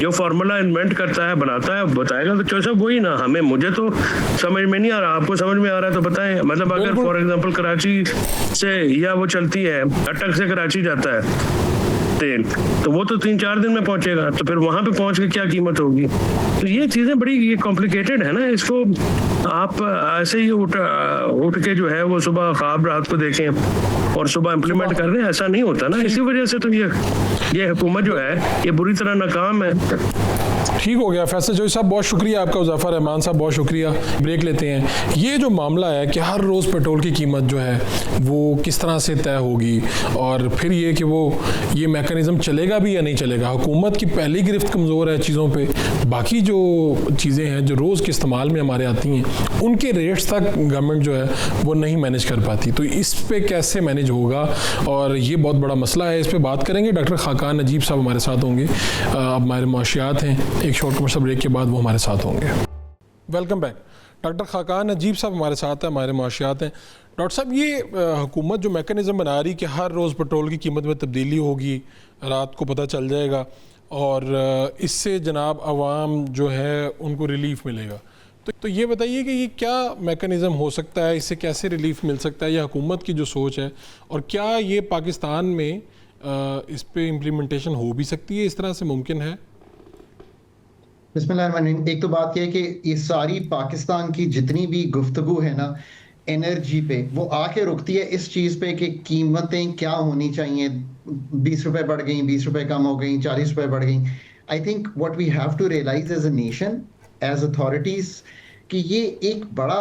Speaker 2: जो फार्मूला इन्वेंट करता है, बनाता है, बताएगा तो चौसा वही ना। हमें, मुझे तो समझ में नहीं आ रहा, आपको समझ में आ रहा है तो बताएं। मतलब अगर फॉर एग्जांपल कराची से या वो चलती है, अटक से कराची जाता है तेल, तो वो तो 3-4 दिन में पहुंचेगा, तो फिर वहां पे पहुंच के क्या कीमत होगी? तो ये चीजें बड़ी ये कॉम्प्लिकेटेड है ना। इसको आप ऐसे ही उठ के जो है वो सुबह ख्वाब रात को देखें और सुबह इम्प्लीमेंट कर रहे हैं, ऐसा नहीं होता ना। इसी वजह से तो ये हुकूमत जो है ये बुरी तरह नाकाम है।
Speaker 1: ठीक हो गया फैसल जोशी साहब, बहुत शुक्रिया आपका। उज़ाफ़र रहमान साहब बहुत शुक्रिया। ब्रेक लेते हैं। ये जो मामला है कि हर रोज़ पेट्रोल की कीमत जो है वो किस तरह से तय होगी, और फिर ये कि वो ये मैकेनिज़्म चलेगा भी या नहीं चलेगा। हुकूमत की पहली गिरफ्त कमज़ोर है चीज़ों पे, बाकी जो चीज़ें हैं जो रोज़ के इस्तेमाल में हमारे आती हैं उनके रेट्स तक गवर्नमेंट जो है वो नहीं मैनेज कर पाती। तो इस पे कैसे मैनेज होगा, और ये बहुत बड़ा मसला है, इस पर बात करेंगे। डॉक्टर खाकान नजीब साहब हमारे साथ होंगे। अब हमारे मुआशियात हैं, एक शॉर्ट कमर्शियल ब्रेक के बाद वो हमारे साथ होंगे। Welcome back. Doctor Khaqan Najeeb साहब हमारे साथ हैं, हमारे मुआशियात हैं। डॉक्टर साहब, ये हुकूमत जो मैकेनिज़्म बना रही कि हर रोज़ पेट्रोल की कीमत में तब्दीली होगी, रात को पता चल जाएगा, और इससे जनाब आवाम जो है उनको रिलीफ मिलेगा, तो ये बताइए कि ये क्या मैकेनिज़्म हो सकता है, इससे कैसे रिलीफ मिल सकता है, या हुकूमत की जो सोच है, और क्या ये पाकिस्तान में इस पे इम्प्लीमेंटेशन हो भी सकती है, इस तरह से मुमकिन है?
Speaker 9: बिस्मिल्लाह। एक तो बात यह है कि ये सारी पाकिस्तान की जितनी भी गुफ्तगू है ना एनर्जी पे, वो आके रुकती है इस चीज़ पे कि कीमतें क्या होनी चाहिए। 20 रुपए बढ़ गई, 20 रुपए कम हो गई, 40 रुपए बढ़ गई। I think what we have to realise as a nation, as authorities, कि ये एक बड़ा,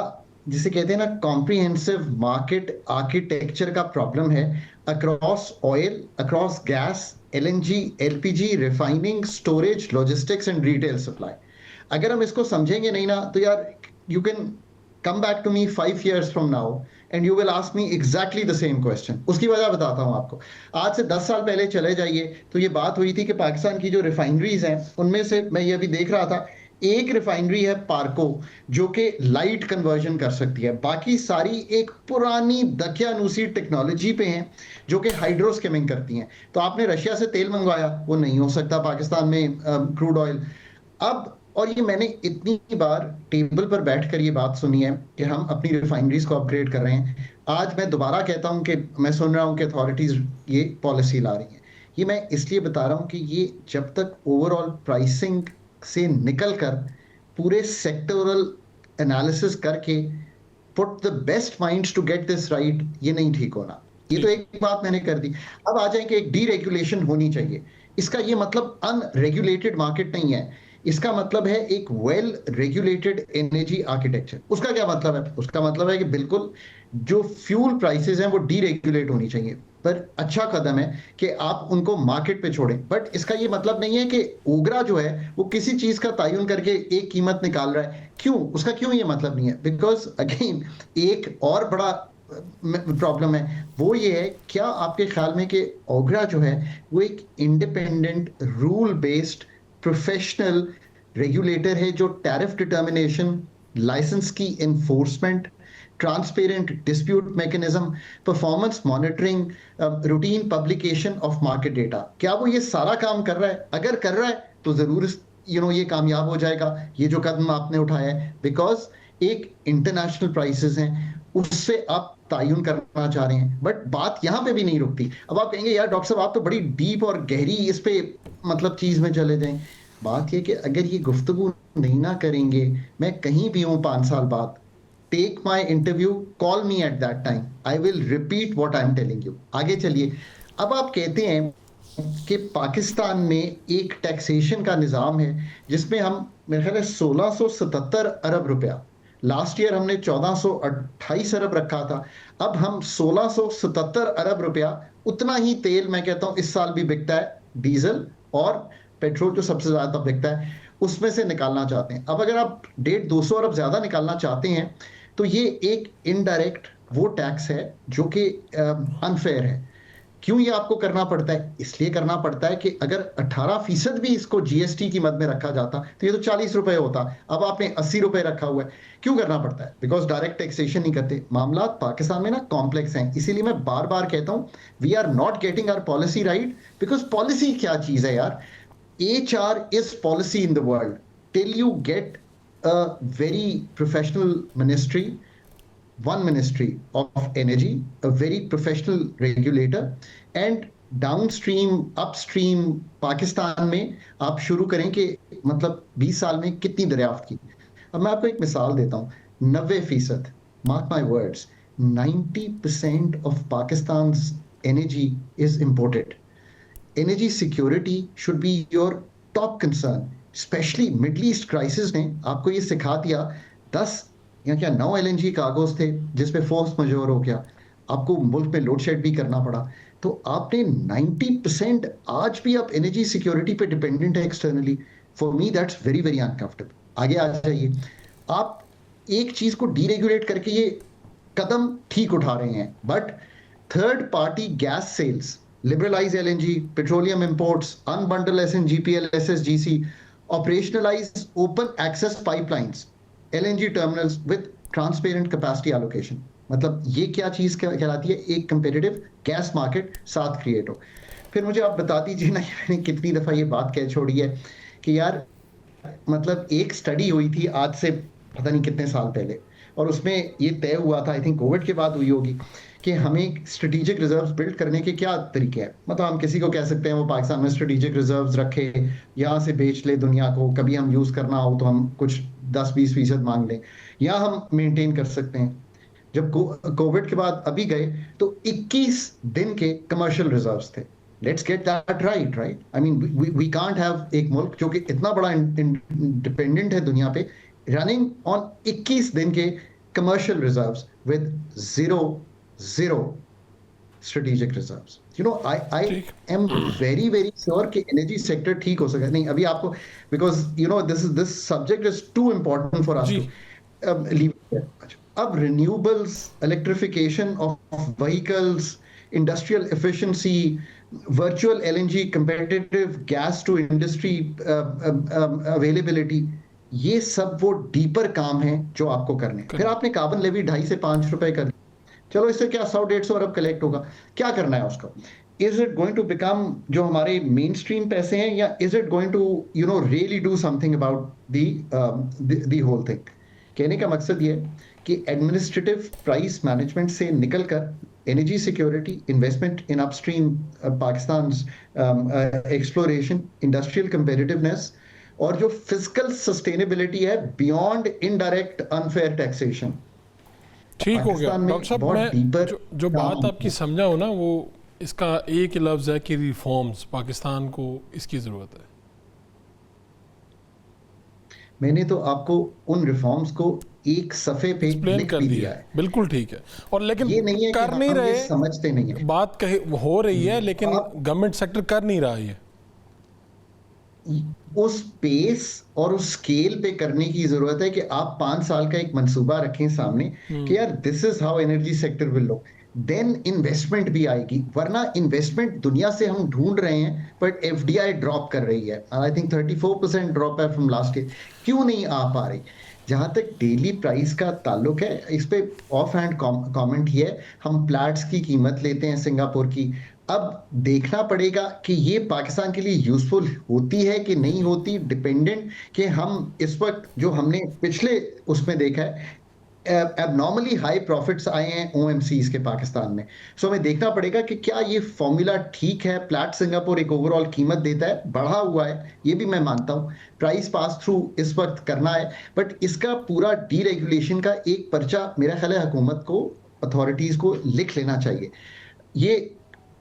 Speaker 9: जिसे कहते हैं ना, कॉम्प्रिहेंसिव मार्केट आर्किटेक्चर का प्रॉब्लम है across oil, across gas, LNG, LPG, refining, storage, logistics and retail supply. अगर हम इसको समझेंगे नहीं ना, तो यार you can come back to me 5 years from now and you will ask me exactly the same question. उसकी वजह बताता हूँ आपको। आज से 10 साल पहले चले जाइए तो ये बात हुई थी कि पाकिस्तान की जो रिफाइनरीज हैं उनमें से, मैं ये अभी देख रहा था, एक रिफाइनरी है पार्को जो कि लाइट कन्वर्जन कर सकती है, बाकी सारी एक पुरानी दकियानूसी टेक्नोलॉजी पे हैं जो कि हाइड्रोस्किमिंग करती हैं। तो आपने रशिया से तेल मंगवाया, वो नहीं हो सकता पाकिस्तान में क्रूड ऑयल। अब, और ये मैंने इतनी बार टेबल पर बैठकर ये बात सुनी है कि हम अपनी रिफाइनरीज को अपग्रेड कर रहे हैं। आज मैं दोबारा कहता हूँ कि मैं सुन रहा हूँ कि अथॉरिटीज़ ये पॉलिसी ला रही हैं। ये मैं इसलिए बता रहा हूँ कि ये जब तक ओवरऑल प्राइसिंग से निकल कर पूरे सेक्टोरल एनालिसिस करके put the best minds to get this right, ये नहीं ठीक होना। ये तो एक बात मैंने कर दी। अब आ जाए कि एक डीरेगुलेशन होनी चाहिए। इसका ये मतलब अनरेगुलेटेड मार्केट नहीं है, इसका मतलब है एक वेल रेगुलेटेड एनर्जी आर्किटेक्चर। उसका क्या मतलब है? उसका मतलब है कि बिल्कुल जो फ्यूल प्राइसेस हैं वो डीरेगुलेट होनी चाहिए। पर अच्छा कदम है कि आप उनको मार्केट पे छोड़ें, बट इसका ये मतलब नहीं है कि ओगरा जो है वो किसी चीज का तयन करके एक कीमत निकाल रहा है। क्यों? उसका क्यों ये मतलब नहीं है? बिकॉज अगेन एक और बड़ा प्रॉब्लम है वो ये है, क्या आपके ख्याल में कि ओगरा जो है वो एक independent rule based professional regulator है जो टैरिफ डिटर्मिनेशन, लाइसेंस की enforcement, transparent dispute mechanism, performance monitoring, routine publication of market data, क्या वो ये सारा काम कर रहा है? अगर कर रहा है तो जरूर ये कामयाब हो जाएगा, ये जो कदम आपने उठाया है, बिकॉज एक इंटरनेशनल प्राइसेस हैं उससे आप तायुन करना चाह रहे हैं। बट बात यहाँ पे भी नहीं रुकती। अब आप कहेंगे यार डॉक्टर साहब आप तो बड़ी डीप और गहरी इस पे मतलब चीज में चले जाएं। बात ये कि अगर ये गुफ्तगू नहीं ना करेंगे, मैं कहीं भी हूँ 5 साल बाद, take my interview, call me at that time, I will repeat what I am telling you. आगे चलिए। अब आप कहते हैं कि पाकिस्तान में एक टैक्सेशन का निज़ाम है जिसमें हम मेरे ख्याल है 1677 अरब रुपया, लास्ट ईयर हमने 1428 अरब रखा था, अब हम 1677 अरब रुपया, उतना ही तेल मैं कहता हूं इस साल भी बिकता है, डीजल और पेट्रोल जो सबसे ज्यादा बिकता है, उसमें से निकालना चाहते हैं। अब अगर आप 150-200 अरब ज्यादा निकालना चाहते हैं तो ये एक इनडायरेक्ट वो टैक्स है जो कि अनफेयर है। क्यों ये आपको करना पड़ता है? इसलिए करना पड़ता है कि अगर 18% भी इसको जीएसटी की मद में रखा जाता तो ये तो 40 रुपए होता, अब आपने 80 रुपए रखा हुआ है। क्यों करना पड़ता है? बिकॉज डायरेक्ट टैक्सेशन नहीं करते। मामला पाकिस्तान में ना कॉम्प्लेक्स हैं, इसीलिए मैं बार बार कहता हूं we are not getting our policy right, because policy क्या चीज है यार? HR is policy in the world till you get a very professional ministry, one ministry of energy, a very professional regulator, and downstream, upstream Pakistan में आप शुरू करें कि मतलब 20 साल में कितनी दरियाफ्त की। अब मैं आपको एक मिसाल देता हूँ, 90%, mark my words, 90% of Pakistan's energy is imported. Energy security should be your top concern, especially Middle East crisis ने आपको ये सिखा दिया। 10 या क्या 9 LNG कार्गोज थे जिसपे फोर्स मजोर हो गया, आपको मुल्क में लोड शेड भी करना पड़ा, तो आपने 90% आज भी आप एनर्जी सिक्योरिटी पे डिपेंडेंट है externally. For me that's very very uncomfortable. आगे आ जाइए। आप एक चीज को डीरेगुलेट करके ये कदम ठीक उठा रहे हैं, but third party gas sales, liberalize LNG, petroleum imports, unbundle SNGPL, SSGC, operationalize open access pipelines, LNG terminals with transparent capacity allocation. मतलब ये क्या चीज कहलाती है? एक competitive गैस मार्केट साथ क्रिएट हो। फिर मुझे आप बता दीजिए ना, मैंने कितनी दफा ये बात कह छोड़ी है कि यार मतलब एक स्टडी हुई थी आज से पता नहीं कितने साल पहले, और उसमें ये तय हुआ था, आई थिंक कोविड के बाद हुई होगी, कि हमें स्ट्रेटेजिक रिजर्व्स बिल्ड करने के क्या तरीके हैं। मतलब हम किसी को कह सकते हैं वो पाकिस्तान में स्ट्रेटेजिक रिजर्व्स रखे, यहाँ से बेच ले दुनिया को, कभी हम यूज करना हो तो हम कुछ 10-20% मांग लें, या हम मेंटेन कर सकते हैं। जब कोविड के बाद अभी गए तो 21 दिन के कमर्शियल रिजर्व्स थे। Let's get that right, right? I mean we can't have एक मुल्क जो कि इतना बड़ा इंडिपेंडेंट है दुनिया पे, रनिंग ऑन 21 दिन के commercial reserves with zero strategic reserves. You know, I am very very sure कि energy sector ठीक हो सके। नहीं अभी आपको, because you know this subject is too important for us to leave it there. अब renewables, electrification of vehicles, industrial efficiency, virtual LNG, competitive gas to industry availability, ये सब वो डीपर काम है जो आपको करने। फिर आपने कार्बन लेवी 2.5 से 5 रुपए कर, चलो इससे क्या 100-150 अरब कलेक्ट होगा, क्या करना है उसको? Is it going to become जो हमारे मेन स्ट्रीम पैसे हैं, या is it going to you know really do something about the whole thing? कहने का मकसद ये कि एडमिनिस्ट्रेटिव प्राइस मैनेजमेंट से निकलकर एनर्जी सिक्योरिटी, इन्वेस्टमेंट इन upstream Pakistan, exploration, industrial competitiveness, और जो फिजिकल सस्टेनेबिलिटी है बियॉन्ड इनडायरेक्ट अनफेयर टैक्सेशन।
Speaker 1: ठीक हो गया डॉक्टर साहब। मैं जो बात आपकी समझा हो ना, वो इसका एक ही लफ्ज़ है कि रिफॉर्म्स, पाकिस्तान को इसकी ज़रूरत है।
Speaker 9: मैंने तो आपको उन रिफॉर्म्स को एक सफ़े पे लिख भी दिया है।
Speaker 1: बिल्कुल ठीक है, और लेकिन
Speaker 9: ये नहीं है
Speaker 1: कर नहीं रहे,
Speaker 9: समझते नहीं है।
Speaker 1: बात कहे हो रही है लेकिन गवर्नमेंट सेक्टर कर नहीं रहा है।
Speaker 9: उस पेस और उस स्केल पे करने की जरूरत है कि आप 5 साल का एक मंसूबा रखें सामने कि यार this is how energy sector will look, then investment भी आएगी। वरना इन्वेस्टमेंट दुनिया से हम ढूंढ रहे हैं बट एफडीआई ड्रॉप कर रही है, आई थिंक 34% ड्रॉप है फ्रॉम लास्ट ईयर। क्यों नहीं आ पा रही? जहां तक डेली प्राइस का ताल्लुक है, इस पे ऑफ हैंड कमेंट ही है, हम प्लैट्स की कीमत लेते हैं सिंगापुर की, अब देखना पड़ेगा कि ये पाकिस्तान के लिए यूजफुल होती है कि नहीं होती, डिपेंडेंट कि हम इस वक्त जो हमने पिछले उसमें देखा है एबनॉर्मली हाई प्रॉफिट्स आए हैं ओएमसीज के पाकिस्तान में। सो हमें देखना पड़ेगा कि क्या ये फॉर्मूला ठीक है। प्लैट सिंगापुर एक ओवरऑल कीमत देता है, बढ़ा हुआ है, ये भी मैं मानता हूँ, प्राइस पास थ्रू इस वक्त करना है, बट इसका पूरा डीरेगुलेशन का एक पर्चा मेरा ख्याल है हुकूमत को, अथॉरिटीज को लिख लेना चाहिए। ये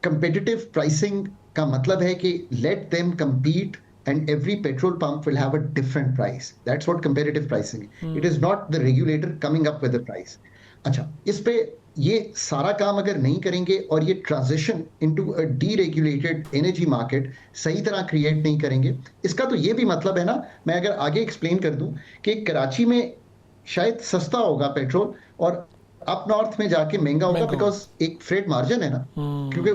Speaker 9: competitive pricing का मतलब है कि let them compete and every petrol pump will have a different price. That's what competitive pricing is. It is not the regulator coming up with the price. अच्छा, इस पे ये सारा काम अगर नहीं करेंगे और ये transition into a deregulated energy market सही तरह create नहीं करेंगे, इसका तो ये भी मतलब है ना, मैं अगर आगे explain कर दूं कि कराची में शायद सस्ता होगा पेट्रोल और अप नॉर्थ में जाके महंगा होगा, बिकॉज एक फ्रेट मार्जिन है ना। क्योंकि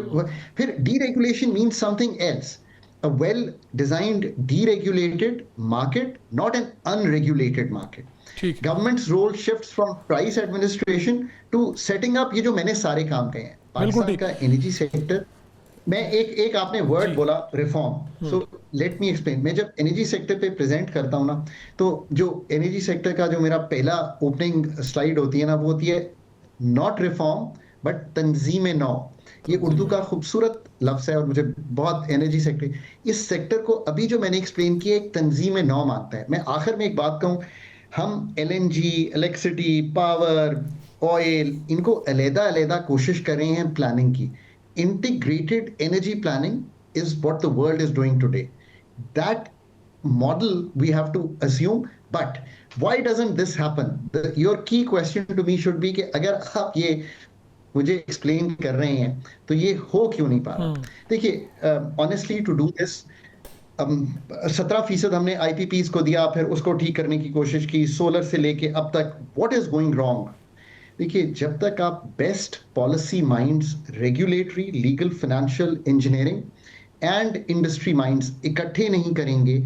Speaker 9: फिर deregulation means something else, a well designed deregulated market, not an unregulated market. Government's role shifts from price administration to setting up, ये जो मैंने सारे काम कहे हैं पाकिस्तान का एनर्जी सेक्टर। मैं एक आपने वर्ड बोला reform, so let me explain. मैं जब एनर्जी सेक्टर पे प्रेजेंट करता हूँ ना, तो जो एनर्जी सेक्टर का जो मेरा पहला ओपनिंग स्लाइड होती है ना, वो होती है नॉट रिफॉर्म बट तंजीम नौ। ये उर्दू का खूबसूरत लफ्ज़ है और मुझे बहुत एनर्जी सेक्टर, इस सेक्टर को अभी जो मैंने एक्सप्लेन किया एक तंजीम नौ मानता है। मैं आखिर में एक बात कहूँ, हम एलएनजी, इलेक्ट्रिसिटी, पावर, ऑयल, इनको अलग-अलग कोशिश कर रहे हैं प्लानिंग की। Integrated energy planning is what the world is doing today. That model we have to assume, but why doesn't this happen? Your key question to me should be कि अगर आप ये मुझे explain कर रहे हैं तो ये हो क्यों नहीं पा रहा? देखिए, honestly to do this, 17% हमने IPPs को दिया, फिर उसको ठीक करने की कोशिश की, सोलर से लेके अब तक what is going wrong? देखिए, जब तक आप best policy minds, regulatory, legal, financial, engineering and industry minds इकट्ठे नहीं करेंगे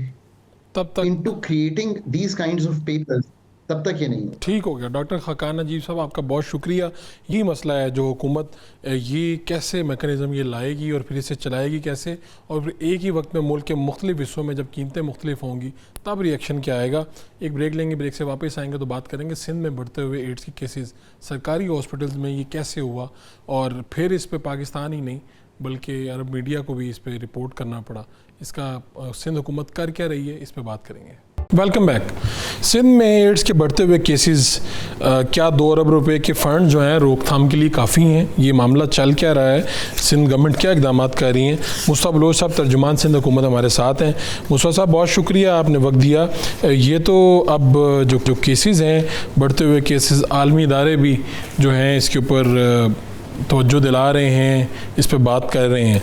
Speaker 1: तब तक
Speaker 9: into creating these kinds of papers, तब तक ये नहीं होगा।
Speaker 1: ठीक हो गया। डॉक्टर खाकान नजीब साहब, आपका बहुत शुक्रिया। यही मसला है जो हुकूमत ये कैसे मैकेनिज़्म ये लाएगी और फिर इसे चलाएगी कैसे, और फिर एक ही वक्त में मुल्क के मुख्तलिफ हिस्सों में जब कीमतें मुख्तलिफ होंगी तब रिएक्शन क्या आएगा। एक ब्रेक लेंगे, ब्रेक से वापस आएंगे तो बात करेंगे सिंध में बढ़ते हुए एड्स के केसेस, सरकारी हॉस्पिटल्स में ये कैसे हुआ, और फिर इस पर पाकिस्तान ही नहीं बल्कि अरब मीडिया को भी इस पर रिपोर्ट करना पड़ा। इसका सिंध हुकूमत कर क्या रही है, इस पर बात करेंगे। Welcome back. सिंध में एड्स के बढ़ते हुए केसेस, क्या 2 अरब रुपए के फ़ंड जो हैं रोकथाम के लिए काफ़ी हैं? ये मामला चल क्या रहा है? सिंध गवर्नमेंट क्या इक़दाम कर रही हैं? मुस्तफ़ा बलोच साहब, तर्जुमान सिंध हुकूमत, हमारे साथ हैं। मुस्तफ़ा साहब, बहुत शुक्रिया, आपने वक्त दिया। ये तो अब जो केसेस हैं, बढ़ते हुए केसेस, आलमी इदारे भी जो हैं इसके ऊपर तवज्जो दिला रहे हैं, इस पर बात कर रहे हैं,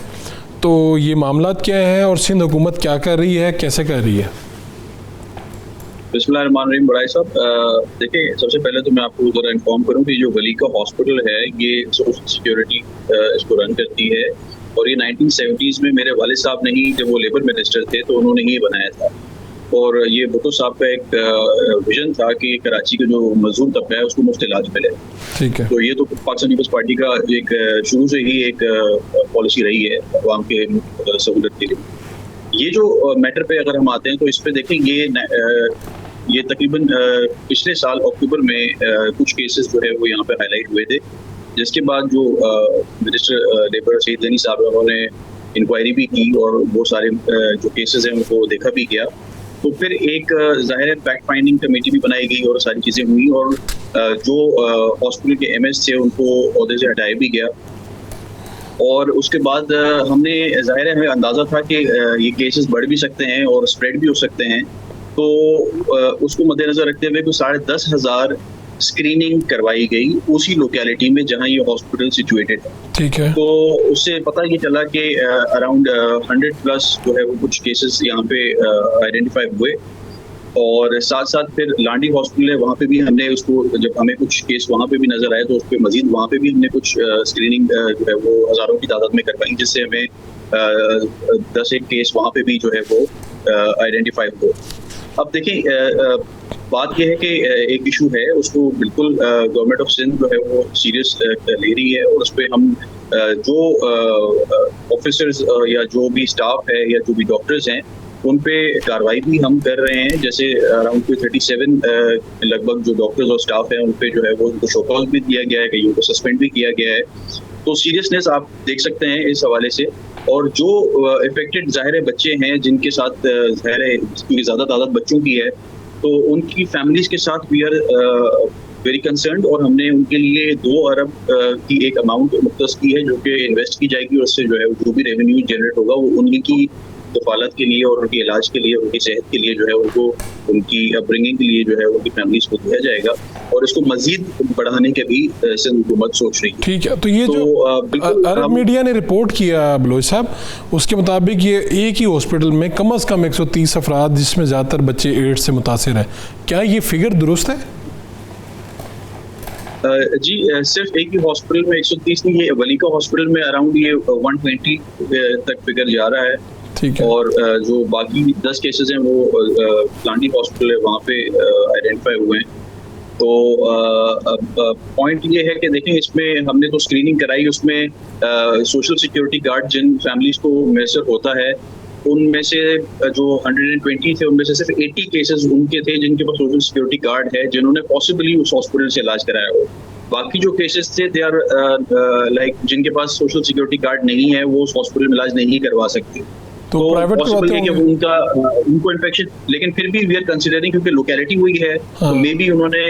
Speaker 1: तो ये मामला क्या है और सिंध हुकूमत क्या कर रही है, कैसे कर रही है?
Speaker 10: बिस्मिल्लाहिर्रहमानिर्रहीम। बड़ाई साहब, देखिए, सबसे पहले तो मैं आपको ज़रा इन्फॉर्म करूं कि जो गली का हॉस्पिटल है ये सोशल सिक्योरिटी इसको रन करती है, और ये 1970s में मेरे वालिद साहब ने ही, जब वो लेबर मिनिस्टर थे तो उन्होंने ही बनाया था। और ये भुट्टो साहब का एक विजन था कि कराची का जो मजदूर तबका है उसको मुफ्त इलाज मिले।
Speaker 1: ठीक है।
Speaker 10: तो ये तो पाकिस्तान पीपल्स पार्टी का एक शुरू से ही एक पॉलिसी रही है अवाम के सहूलत के लिए। ये जो मैटर पे अगर हम आते हैं तो इस पे देखें, ये तकरीबन पिछले साल अक्टूबर में कुछ केसेस जो है वो यहाँ पे हाईलाइट हुए थे, जिसके बाद जो मिनिस्टर लेबर सईद गनी साहब उन्होंने इंक्वायरी भी की और वो सारे जो केसेस हैं उनको देखा भी गया। तो फिर एक ज़ाहिर है फैक्ट फाइंडिंग कमेटी भी बनाई गई और सारी चीज़ें हुई, और जो हॉस्पिटल के एमएस थे उनको ओहदे से हटाया भी गया। और उसके बाद हमने ज़ाहिर है हमें अंदाज़ा था कि ये केसेस बढ़ भी सकते हैं और स्प्रेड भी हो सकते हैं, तो उसको मद्देनज़र रखते हुए कुछ 10,500 स्क्रीनिंग करवाई गई उसी लोकेलिटी में जहां ये हॉस्पिटल सिचुएटेड है।
Speaker 1: ठीक है।
Speaker 10: तो उससे पता ये चला कि अराउंड 100 प्लस जो है वो कुछ केसेस यहाँ पे आइडेंटिफाई हुए, और साथ साथ फिर लांडी हॉस्पिटल है, वहाँ पे भी हमने उसको, जब हमें कुछ केस वहाँ पे भी नजर आए तो उस पर मजीद वहाँ पे भी हमने कुछ स्क्रीनिंग जो है वो हज़ारों की तादाद में करवाई, जिससे हमें 10 केस वहाँ पे भी जो है वो आइडेंटिफाई हो। अब देखिए बात यह है कि एक इशू है, उसको बिल्कुल गवर्नमेंट ऑफ सिंध जो है वो सीरियस ले रही है, और उस पर हम जो ऑफिसर्स या जो भी स्टाफ है या जो भी डॉक्टर्स हैं उन पे कार्रवाई भी हम कर रहे हैं। जैसे अराउंड 37 लगभग जो डॉक्टर्स और स्टाफ हैं उन पे जो है वो उनको शो कॉज भी दिया गया है, कईयों को सस्पेंड भी किया गया है। तो सीरियसनेस आप देख सकते हैं इस हवाले से। और जो इफेक्टेड ज़ाहिर है बच्चे हैं जिनके साथ ज़ाहिर है क्योंकि ज़्यादा तादाद बच्चों की है, तो उनकी फैमिलीज के साथ वी आर वेरी कंसर्न्ड, और हमने उनके लिए 2 अरब की एक अमाउंट मुख्तस की है जो कि इन्वेस्ट की जाएगी, और उससे जो है जो भी रेवेन्यू जनरेट होगा वो उनकी कफालत के लिए और उनके इलाज के लिए, उनकी सेहत के लिए जो है उनको उनकी अपब्रिंगिंग के लिए जो है उनकी फैमिलीज को दिया जाएगा, और इसको मजीद बढ़ाने के भी सिंध हुकूमत सोच रही है।
Speaker 1: ठीक है। तो ये जो अरब मीडिया ने रिपोर्ट किया बलोच साहब, उसके मुताबिक ये एक ही हॉस्पिटल में कम से कम 130 अफराद जिसमें ज़्यादातर बच्चे एड्स से मुतासिर हैं, क्या ये फिगर दुरुस्त है?
Speaker 10: जी सिर्फ एक ही हॉस्पिटल में 130 नहीं, ये वलीका हॉस्पिटल में अराउंड ये 120 तक फिगर जा रहा है।
Speaker 1: ठीक है।
Speaker 10: और जो बाकी 10 केसेस हैं वो लांडी हॉस्पिटल है वहाँ पे आइडेंटिफाई हुए हैं। तो पॉइंट ये है कि देखें इसमें हमने तो स्क्रीनिंग कराई, उसमें सोशल सिक्योरिटी गार्ड जिन फैमिलीज को मैसर होता है उनमें से जो 120 थे उनमें से सिर्फ 80 केसेस उनके थे जिनके पास सोशल सिक्योरिटी गार्ड है, जिन्होंने पॉसिबली उस हॉस्पिटल से इलाज कराया हो। बाकी जो केसेस थे दे आर लाइक जिनके पास सोशल सिक्योरिटी गार्ड नहीं है वो उस हॉस्पिटल में इलाज नहीं करवा सकते। तो पॉसिबल है कि उनको इन्फेक्शन, लेकिन फिर भी वी आर कंसिडरिंग क्योंकि लोकेलिटी वही है, तो मे बी उन्होंने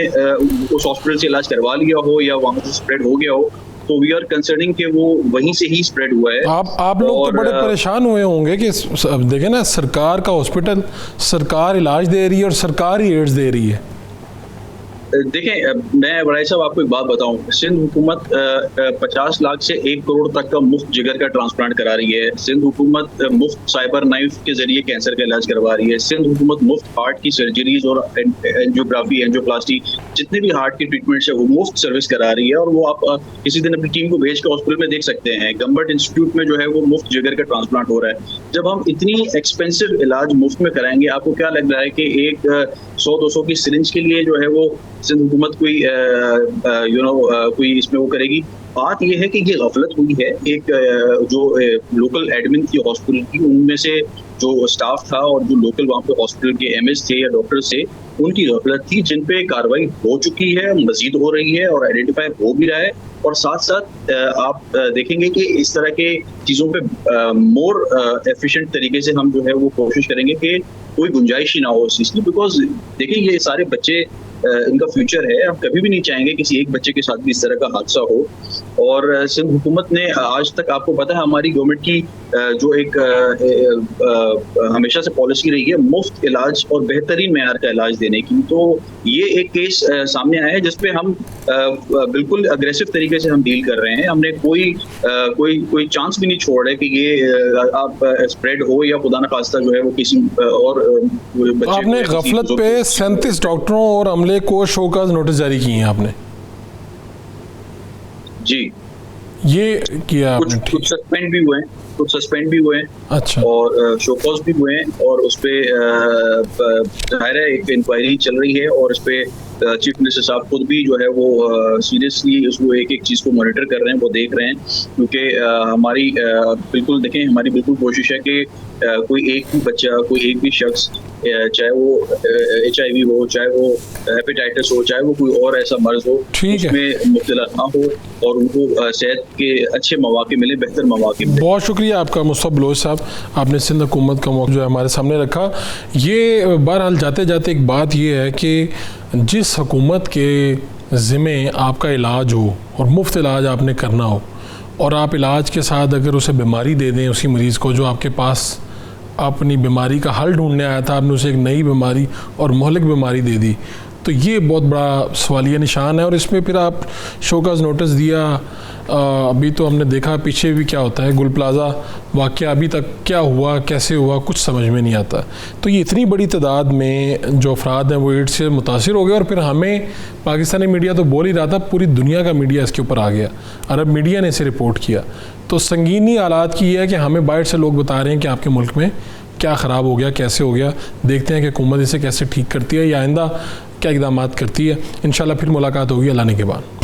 Speaker 10: उस हॉस्पिटल से इलाज करवा लिया हो या वहां से स्प्रेड हो गया हो, तो वी आर कंसर्निंग कि वो वहीं से ही स्प्रेड हुआ है।
Speaker 1: आप लोग तो बड़े परेशान हुए होंगे कि देखें ना, सरकार का हॉस्पिटल, सरकार इलाज दे रही है और सरकार ही एड्स दे रही है।
Speaker 10: देखें मैं बड़ाई साहब आपको एक बात बताऊं, सिंध हुकूमत 50 लाख से 1 करोड़ तक का मुफ्त जिगर का ट्रांसप्लांट करा रही है। सिंध हुकूमत मुफ्त साइबर नाइफ के जरिए कैंसर का इलाज करवा रही है। सिंध हुकूमत मुफ्त हार्ट की सर्जरीज और एंजियोग्राफी, एंजियोप्लास्टी, जितने भी हार्ट की ट्रीटमेंट्स है वो मुफ्त सर्विस करा रही है। और वो आप किसी दिन अपनी टीम को भेज के हॉस्पिटल में देख सकते हैं, गंबर्ट इंस्टीट्यूट में जो है वो मुफ्त जिगर का ट्रांसप्लांट हो रहा है। जब हम इतनी एक्सपेंसिव इलाज मुफ्त में कराएंगे, आपको क्या लग रहा है कि एक 100-200 की सिरिंज के लिए जो है वो सिंध हुकूमत कोई कोई इसमें वो करेगी? बात यह है कि ये गफलत हुई है एक जो लोकल एडमिन थी हॉस्पिटल की, उनमें से जो स्टाफ था और जो लोकल वहाँ पे हॉस्पिटल के एमएस थे या डॉक्टर्स थे, उनकी गफलत थी, जिन पे कार्रवाई हो चुकी है, मजीद हो रही है और आइडेंटिफाई हो भी रहा है। और साथ साथ आप देखेंगे कि इस तरह के चीज़ों पे मोर एफिशिएंट तरीके से हम जो है वो कोशिश करेंगे कि कोई गुंजाइश ही ना हो इस चीज़ की। बिकॉज देखिए ये सारे बच्चे इनका फ्यूचर है, हम कभी भी नहीं चाहेंगे किसी एक बच्चे के साथ भी इस तरह का हादसा हो। और सिंध हुकूमत ने आज तक, आपको पता है हमारी गवर्नमेंट की जो एक हमेशा से पॉलिसी रही है मुफ्त इलाज और बेहतरीन मेयार का इलाज देने की। तो ये एक केस सामने आया है जिसपे हम बिल्कुल अग्रेसिव तरीके से हम डील कर रहे हैं। हमने कोई चांस भी नहीं छोड़ रहे कि ये आप स्प्रेड हो या खुदा न खास्ता जो है वो किसी और बच्चे।
Speaker 1: आपने गफलत पे 37 डॉक्टरों और अमले को शोकॉज नोटिस जारी किए हैं आपने? जी, ये किया आपने।
Speaker 10: कुछ सस्पेंड भी हुए हैं,
Speaker 1: अच्छा,
Speaker 10: और शोकॉज भी हुए हैं, और उस पे जाहिर है एक इंक्वायरी चल रही है, और उस पे चीफ मिनिस्टर साहब खुद भी जो है वो सीरियसली उसको एक एक चीज़ को मॉनिटर कर रहे हैं, वो देख रहे हैं। क्योंकि हमारी बिल्कुल देखें, हमारी बिल्कुल कोशिश है कि कोई एक भी बच्चा, कोई एक भी शख्स, चाहे वो HIV हो, चाहे वो हेपेटाइटिस हो, चाहे वो कोई और ऐसा मर्ज हो, उसमें मुब्तला ना हो और उनको सेहत के अच्छे मौके मिले, बेहतर मौके मिले।
Speaker 1: बहुत शुक्रिया आपका मुस्तफ़ा बलोच साहब, आपने सिंध हुकूमत का मौक़िफ़ जो है हमारे सामने रखा। ये बहरहाल जाते जाते एक बात ये है कि जिस हुकूमत के ज़िम्मे आपका इलाज हो और मुफ्त इलाज आपने करना हो, और आप इलाज के साथ अगर उसे बीमारी दे दें, उसी मरीज़ को जो आपके पास अपनी बीमारी का हल ढूंढने आया था, आपने उसे एक नई बीमारी और मोहलिक बीमारी दे दी, तो ये बहुत बड़ा सवालिया निशान है। और इसमें फिर आप शोकाज नोटिस दिया, अभी तो हमने देखा पीछे भी क्या होता है, गुल प्लाज़ा वाक़या अभी तक क्या हुआ, कैसे हुआ, कुछ समझ में नहीं आता। तो ये इतनी बड़ी तादाद में जो अफराद हैं वो एड्स से मुतासिर हो गए, और फिर हमें पाकिस्तानी मीडिया तो बोल ही रहा था, पूरी दुनिया का मीडिया इसके ऊपर आ गया, अरब मीडिया ने इसे रिपोर्ट किया। तो संगीनी हालात की है कि हमें बाहर से लोग बता रहे हैं कि आपके मुल्क में क्या ख़राब हो गया, कैसे हो गया। देखते हैं कि हुकूमत इसे कैसे ठीक करती है या आइंदा क्या इक़दाम करती है। इंशाल्लाह फिर मुलाकात होगी अल्लाह ने के बाद।